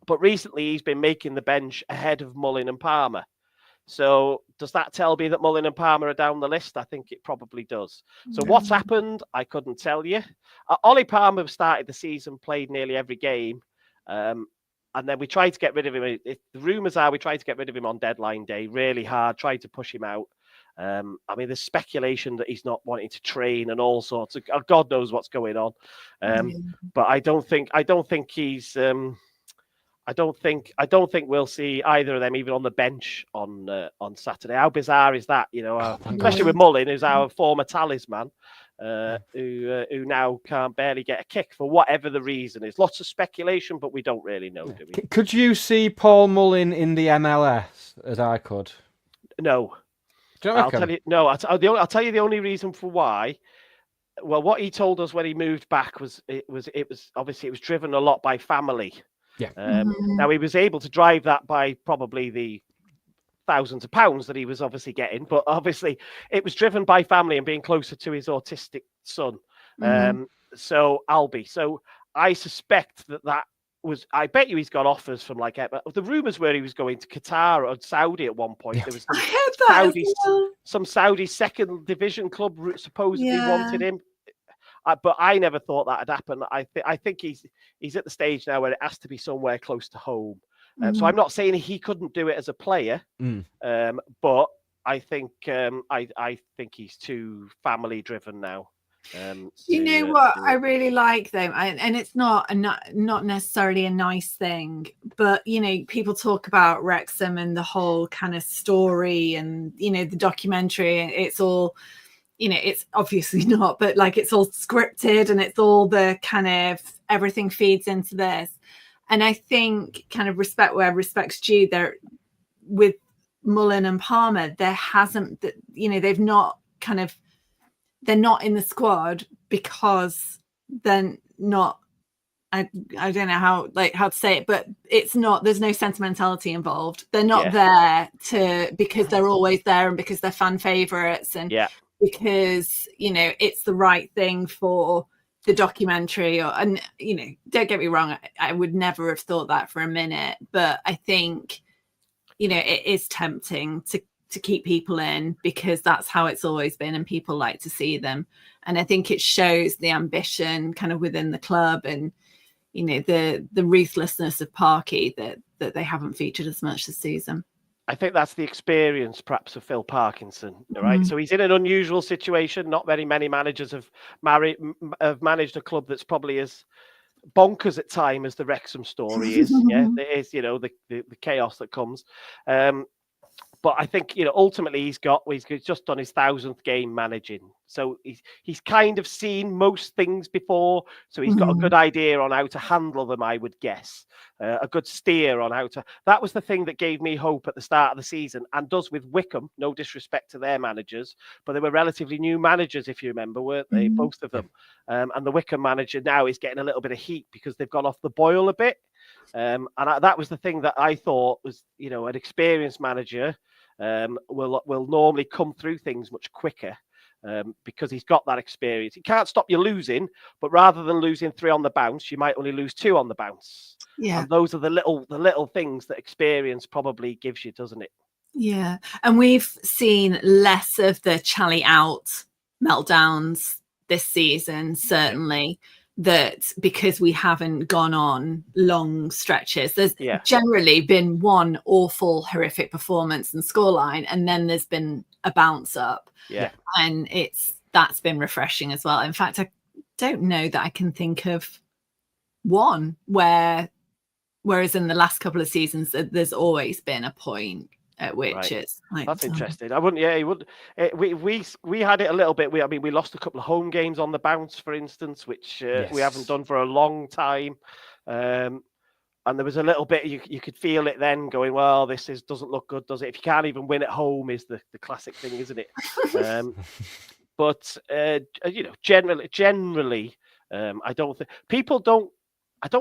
but recently he's been making the bench ahead of Mullin and Palmer. So does that tell me that Mullin and Palmer are down the list? I think it probably does. So what's happened? I couldn't tell you. Ollie Palmer started the season, played nearly every game. And then we tried to get rid of him. The rumours are we tried to get rid of him on deadline day, really hard, tried to push him out. I mean, there's speculation that he's not wanting to train and all sorts of, God knows what's going on. But I don't think he's... I don't think we'll see either of them even on the bench on Saturday. How bizarre is that? Especially with Mullin, who's our former talisman. who now can't barely get a kick for whatever the reason is. Lots of speculation, but we don't really know, do we? Could you see Paul Mullin in the MLS as I could? No. Do you I'll reckon? tell you. No, I'll tell you the only reason for why. Well, what he told us when he moved back was obviously it was driven a lot by family. Yeah. Now he was able to drive that by probably the thousands of pounds that he was obviously getting, but obviously it was driven by family and being closer to his autistic son. So Albie. So I suspect that was. I bet you he's got offers from like the rumors were he was going to Qatar or Saudi at one point. There was some Saudi second division club supposedly wanted him. But I never thought that had happened. I think he's at the stage now where it has to be somewhere close to home. So I'm not saying he couldn't do it as a player, but I think he's too family driven now. You know what I really like though, and it's not necessarily a nice thing, but you know, people talk about Wrexham and the whole kind of story, and you know, the documentary. It's all, you know, it's obviously not, but like it's all scripted, and it's all the kind of everything feeds into this. And I think kind of respect where respect's due there with Mullin and Palmer. There hasn't, you know, they're not in the squad because they're not, I don't know how to say it, but it's not, there's no sentimentality involved. They're not there because they're always there and because they're fan favorites and because, you know, it's the right thing for the documentary and, you know, don't get me wrong. I would never have thought that for a minute, but I think, you know, it is tempting to keep people in because that's how it's always been and people like to see them. And I think it shows the ambition kind of within the club and, you know, the ruthlessness of Parky that they haven't featured as much this season. I think that's the experience perhaps of Phil Parkinson, right? So he's in an unusual situation. Not very many managers have managed a club that's probably as bonkers at time as the Wrexham story is. It is, you know, the chaos that comes. But I think, you know, ultimately he's just done his 1000th game managing. So he's kind of seen most things before. So he's got a good idea on how to handle them, I would guess. A good steer on how to. That was the thing that gave me hope at the start of the season and does with Wickham. No disrespect to their managers, but they were relatively new managers, if you remember, weren't they? Both of them. And the Wickham manager now is getting a little bit of heat because they've gone off the boil a bit. And that was the thing that I thought was, you know, an experienced manager will normally come through things much quicker because he's got that experience. He can't stop you losing, but rather than losing 3 on the bounce, you might only lose 2 on the bounce. Yeah, and those are the little things that experience probably gives you, doesn't it? Yeah, and we've seen less of the Charlie out meltdowns this season, certainly. That because we haven't gone on long stretches, there's generally been one awful, horrific performance and scoreline, and then there's been a bounce up. And that's been refreshing as well. In fact, I don't know that I can think of one whereas in the last couple of seasons, there's always been a point at which it's like, that's interesting. I wouldn't. Yeah, he would. We had it a little bit. We lost a couple of home games on the bounce, for instance, which we haven't done for a long time. And there was a little bit you could feel it then going, well, doesn't look good, does it? If you can't even win at home, is the classic thing, isn't it? But you know, generally, I don't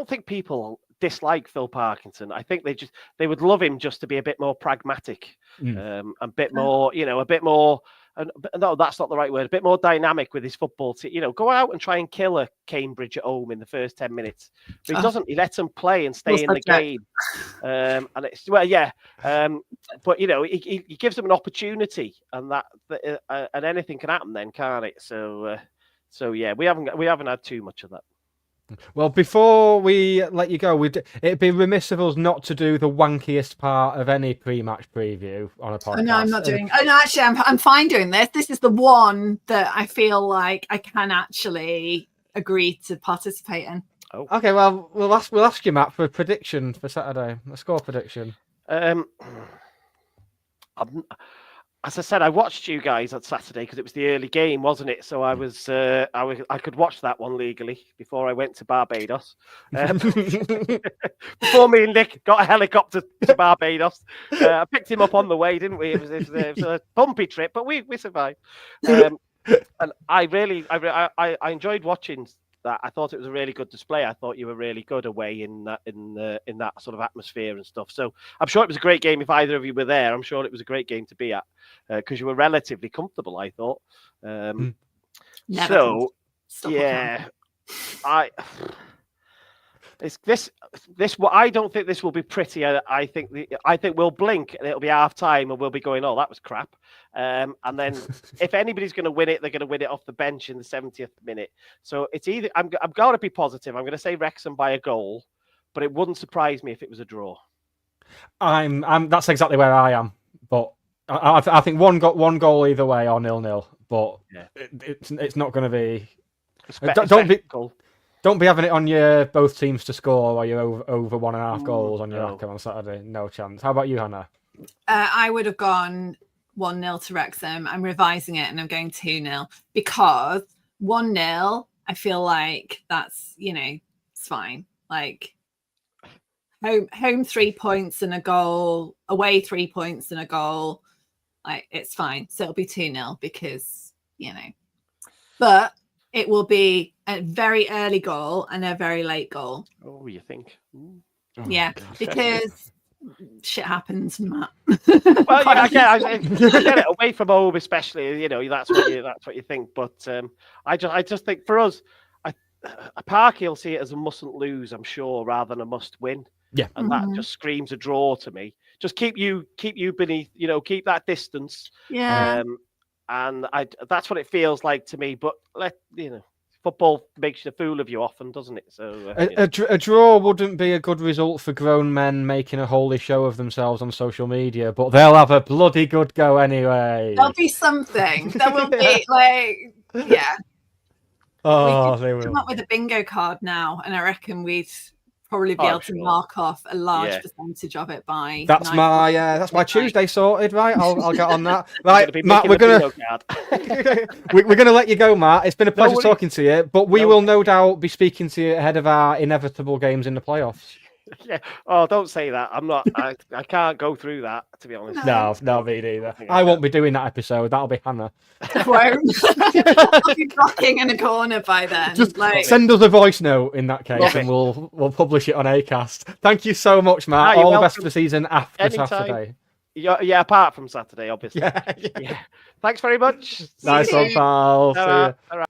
think people dislike Phil Parkinson. I think they would love him just to be a bit more pragmatic, a bit more, you know, a bit more. No, that's not the right word. A bit more dynamic with his football team. You know, go out and try and kill a Cambridge at home in the first 10 minutes. But he doesn't. He lets them play and stay in the game. And it's but you know, he gives them an opportunity, and and anything can happen then, can't it? So yeah, we haven't had too much of that. Well, before we let you go, it'd be remiss of us not to do the wankiest part of any pre-match preview on a podcast. Oh, no, I'm not doing. Oh no, actually, I'm fine doing this. This is the one that I feel like I can actually agree to participate in. Oh. Okay, well, we'll ask you, Matt, for a prediction for Saturday, a score prediction. as I said, I watched you guys on Saturday because it was the early game, wasn't it? So I could watch that one legally before I went to Barbados. Before me and Nick got a helicopter to Barbados, I picked him up on the way, didn't we? It was a bumpy trip, but we survived. And I enjoyed watching that. I thought it was a really good display. I thought you were really good away in that sort of atmosphere and stuff. So I'm sure it was a great game. If either of you were there, I'm sure it was a great game to be at because you were relatively comfortable, I thought. So yeah, I don't think this will be pretty. I think we'll blink and it'll be half time and we'll be going, oh, that was crap. And then if anybody's going to win it, they're going to win it off the bench in the 70th minute. So it's either I'm going to be positive. I'm going to say Wrexham by a goal, but it wouldn't surprise me if it was a draw. That's exactly where I am. But I think one goal either way or 0-0. But yeah. It's not going to be. Don't be having it on your both teams to score or you're over 1.5 goals on your rack on Saturday. No chance. How about you, Hannah? I would have gone 1-0 to Wrexham. I'm revising it and I'm going 2-0 because 1-0, I feel like that's, it's fine. Like home 3 points and a goal, away 3 points and a goal. Like it's fine. So it'll be 2-0 because, but it will be a very early goal and a very late goal. Oh, you think? Oh, yeah, because shit happens, Matt. Well, yeah, I get it away from home, especially. That's what you think. But I just think for us, Parky will see it as a mustn't lose, I'm sure, rather than a must win. Yeah, and that just screams a draw to me. Just keep you beneath, keep that distance. Yeah. And that's what it feels like to me. But football makes a fool of you often, doesn't it? So a draw wouldn't be a good result for grown men making a holy show of themselves on social media, but they'll have a bloody good go anyway. There'll be something. There will be yeah. Oh, they will come up with a bingo card now, and I reckon we'd probably be able to mark off a large percentage of it by. That's my Tuesday sorted, right? I'll get on that. Right, Matt, we're gonna let you go, Matt. It's been a pleasure talking to you, but we will no doubt be speaking to you ahead of our inevitable games in the playoffs. Yeah. Oh, don't say that. I'm not. I can't go through that, to be honest. No, me neither. I won't be doing that episode. That'll be Hannah. I won't. I'll be rocking in a corner by then. Just send us a voice note in that case, and we'll publish it on Acast. Thank you so much, Matt. All the best for the season after Saturday. Yeah, apart from Saturday, obviously. Yeah. Thanks very much. Nice one, pal. See ya. All right.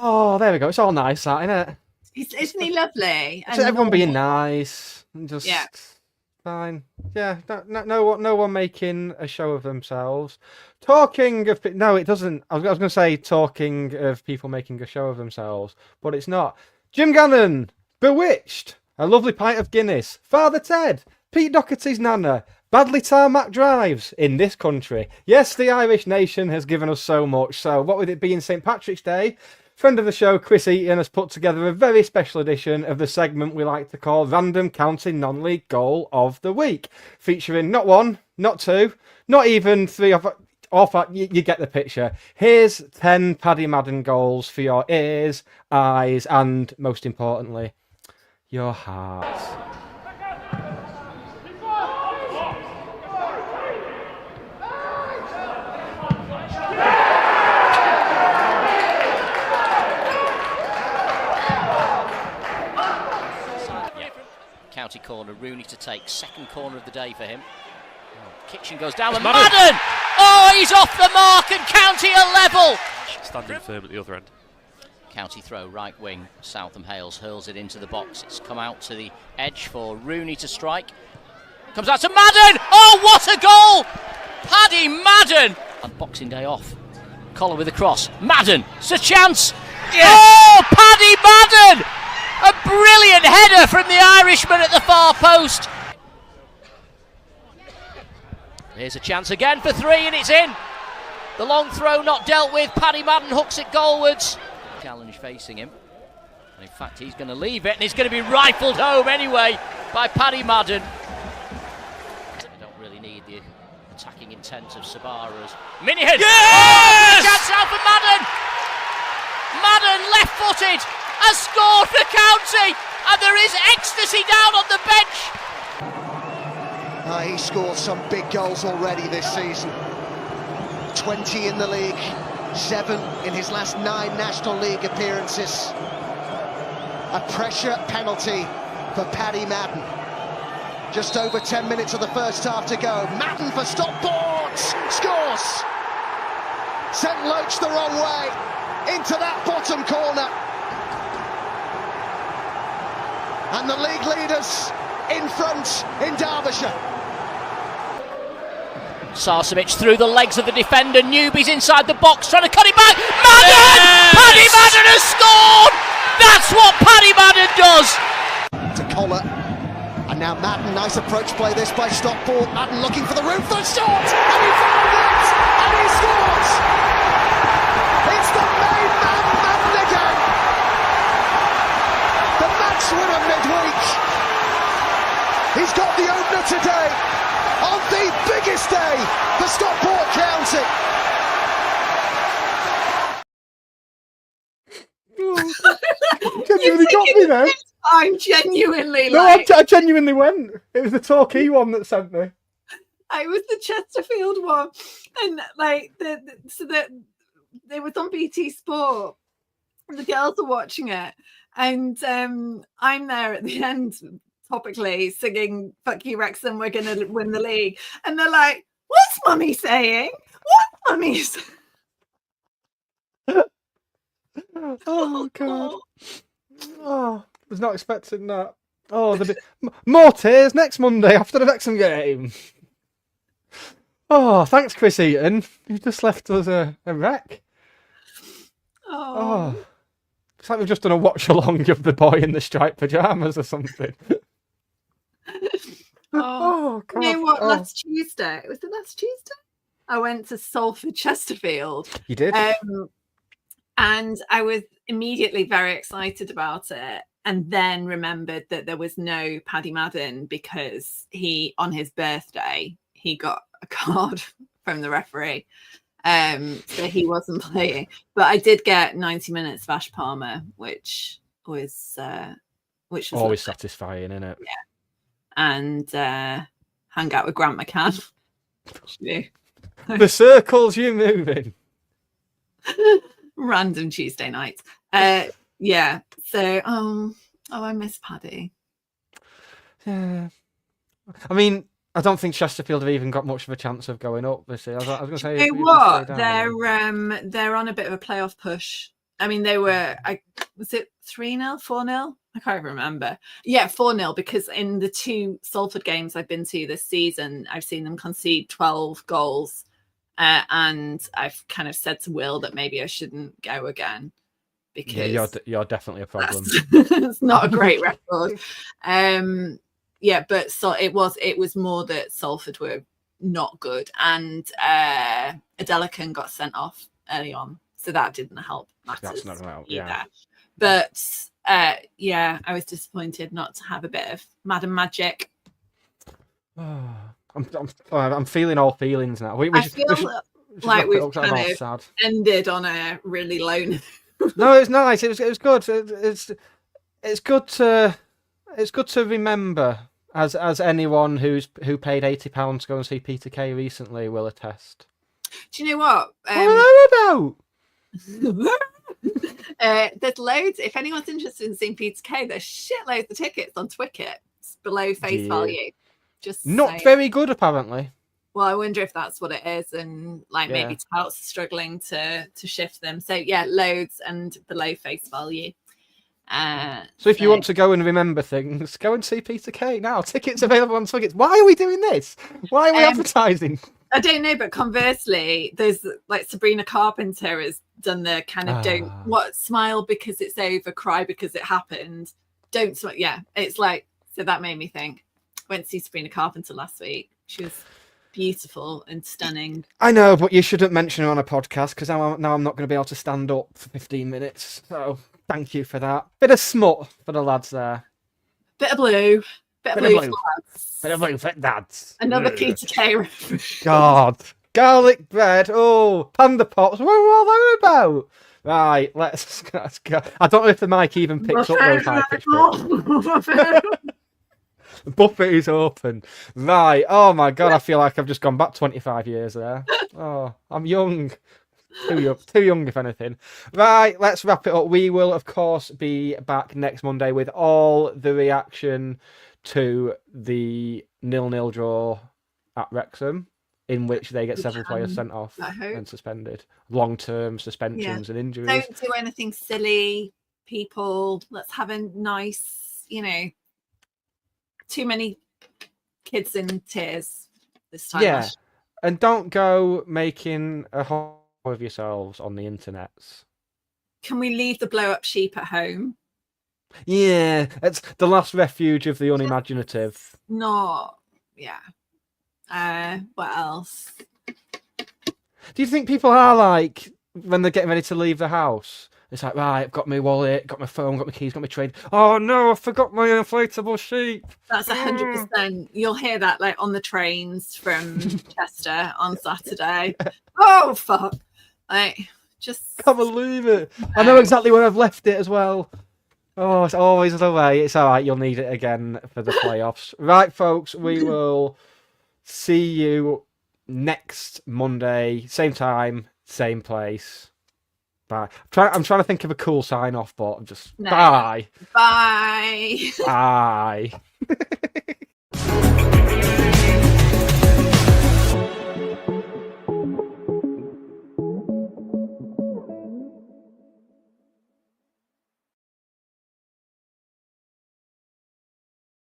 Oh, there we go. It's all nice, that, isn't it? Isn't he lovely? And everyone being nice and just fine. Yeah, no one making a show of themselves. Talking of it doesn't. I was going to say talking of people making a show of themselves, but it's not. Jim Gannon, Bewitched, A Lovely Pint of Guinness, Father Ted, Pete Doherty's Nana, badly tarmac drives in this country. Yes, the Irish nation has given us so much. So what with it being St. Patrick's Day, friend of the show, Chris Eaton, has put together a very special edition of the segment we like to call Random County Non-League Goal of the Week, featuring not one, not two, not even three of... You get the picture. Here's 10 Paddy Madden goals for your ears, eyes, and, most importantly, your hearts. County corner, Rooney to take, second corner of the day for him. Kitchen goes down and Madden! Oh, he's off the mark and County are level! Standing firm at the other end. County throw, right wing, Southam Hales hurls it into the box. It's come out to the edge for Rooney to strike. Comes out to Madden! Oh, what a goal! Paddy Madden! And Boxing Day off. Collar with a cross. Madden! It's a chance! Yes. Oh, Paddy Madden! A brilliant header from the Irishman at the far post. Here's a chance again for 3 and it's in. The long throw not dealt with. Paddy Madden hooks it goalwards. Challenge facing him. In fact, he's going to leave it, and it's going to be rifled home anyway by Paddy Madden. They don't really need the attacking intent of Sabara's. Minihan! Yes! Oh, chance out for Madden! Madden, left-footed, has scored for County, and there is ecstasy down on the bench. He's scored some big goals already this season. 20 in the league, 7 in his last 9 National League appearances. A pressure penalty for Paddy Madden. Just over 10 minutes of the first half to go. Madden for Stockport! Scores! Sent Loach the wrong way, into that bottom corner. And the league leaders in front in Derbyshire. Sarcevic through the legs of the defender. Newby's inside the box trying to cut it back. Madden! Yes! Paddy Madden has scored! That's what Paddy Madden does! To Collar. And now Madden, nice approach play this by Stockport. Madden looking for the room for a shot! And he found it! And he scores! It's the main man Madden again! The match winner midweek! He's got the opener today! On the biggest day for Stockport County. Genuinely got me there. I'm genuinely No, like... I genuinely went. It was the Torquay one that sent me. I was the Chesterfield one, and like they was on BT Sport. The girls are watching it, and I'm there at the end, topically singing "Fuck you, Wrexham, we're gonna win the league," and they're like, "What's Mummy saying? What's Mummy saying?" Oh God! Oh, was not expecting that. Oh, more tears next Monday after the Wrexham game. Oh, thanks, Chris Eaton. You've just left us a wreck. Oh, it's like we've just done a watch along of the boy in the striped pajamas or something. Oh God! You know what? Last Tuesday, was it last Tuesday? I went to Salford Chesterfield. You did. And I was immediately very excited about it, and then remembered that there was no Paddy Madden because on his birthday, he got a card from the referee. So he wasn't playing. But I did get 90 minutes of Ash Palmer, which was always lovely. satisfying, isn't it? Yeah. And hang out with Grant McCann. The circles you move in. Random Tuesday night. Yeah. So I miss Paddy. Yeah. I mean, I don't think Chesterfield have even got much of a chance of going up this year. I was going to say, you know what? They're on a bit of a playoff push. I mean, they were. Was it 3-0, 4-0? I can't remember. Yeah, 4-0. Because in the 2 Salford games I've been to this season, I've seen them concede 12 goals. And I've kind of said to Will that maybe I shouldn't go again because you're definitely a problem. It's not a great record. Yeah, but so it was more that Salford were not good, and Adelican got sent off early on, so that didn't help matters. That's not help, either. yeah. But yeah, I was disappointed not to have a bit of Madam Magic. I'm feeling all feelings now. I feel like we've kind of ended on a really low note. No, it's nice. It was good. It's good to remember, as anyone who paid £80 to go and see Peter Kay recently will attest. Do you know what? There's loads. If anyone's interested in seeing Peter Kay, there's shitloads of tickets on Twicket below face value. Just not very good, apparently. Well, I wonder if that's what it is, and maybe touts are struggling to shift them. So yeah, loads and below face value. So if you want to go and remember things, go and see Peter Kay now. Tickets available on Tickets. Why are we doing this? Why are we advertising? I don't know, but conversely, there's like Sabrina Carpenter has done the kind of smile because it's over, cry because it happened. Don't smile. Yeah, it's like, so that made me think. Went to see Sabrina Carpenter last week. She was beautiful and stunning. I know, but you shouldn't mention her on a podcast because now I'm not going to be able to stand up for 15 minutes. So Thank you for that. Bit of smut for the lads there. Bit of blue. Bit of blue for lads. Bit of blue for dads. Another Peter Kay reference. God. Garlic bread. Oh, panda pops. What are all that about? Right, let's go. I don't know if the mic even picks up those high pitch bits. The buffet is open. Right. Oh my God, I feel like I've just gone back 25 years there. Oh, I'm young. Too young, if anything. Right, let's wrap it up. We will, of course, be back next Monday with all the reaction to the 0-0 draw at Wrexham, in which they get several players sent off and suspended. Long-term suspensions and injuries. Don't do anything silly, people. Let's have a nice, too many kids in tears this time. Yeah, and don't go making a whole of yourselves on the internet. Can we leave the blow-up sheep at home? Yeah, it's the last refuge of the unimaginative. Not, what else? Do you think people are like, when they're getting ready to leave the house, it's like, right, I've got my wallet, got my phone, got my keys, got my train. Oh no, I forgot my inflatable sheep. That's 100%. You'll hear that like on the trains from Chester on Saturday. Oh fuck! Like, just can't believe it. I know exactly where I've left it as well. Oh, it's always the way. It's all right. You'll need it again for the playoffs. Right, folks. We will see you next Monday, same time, same place. Bye. I'm trying to think of a cool sign off, but I'm just bye. Bye. Bye.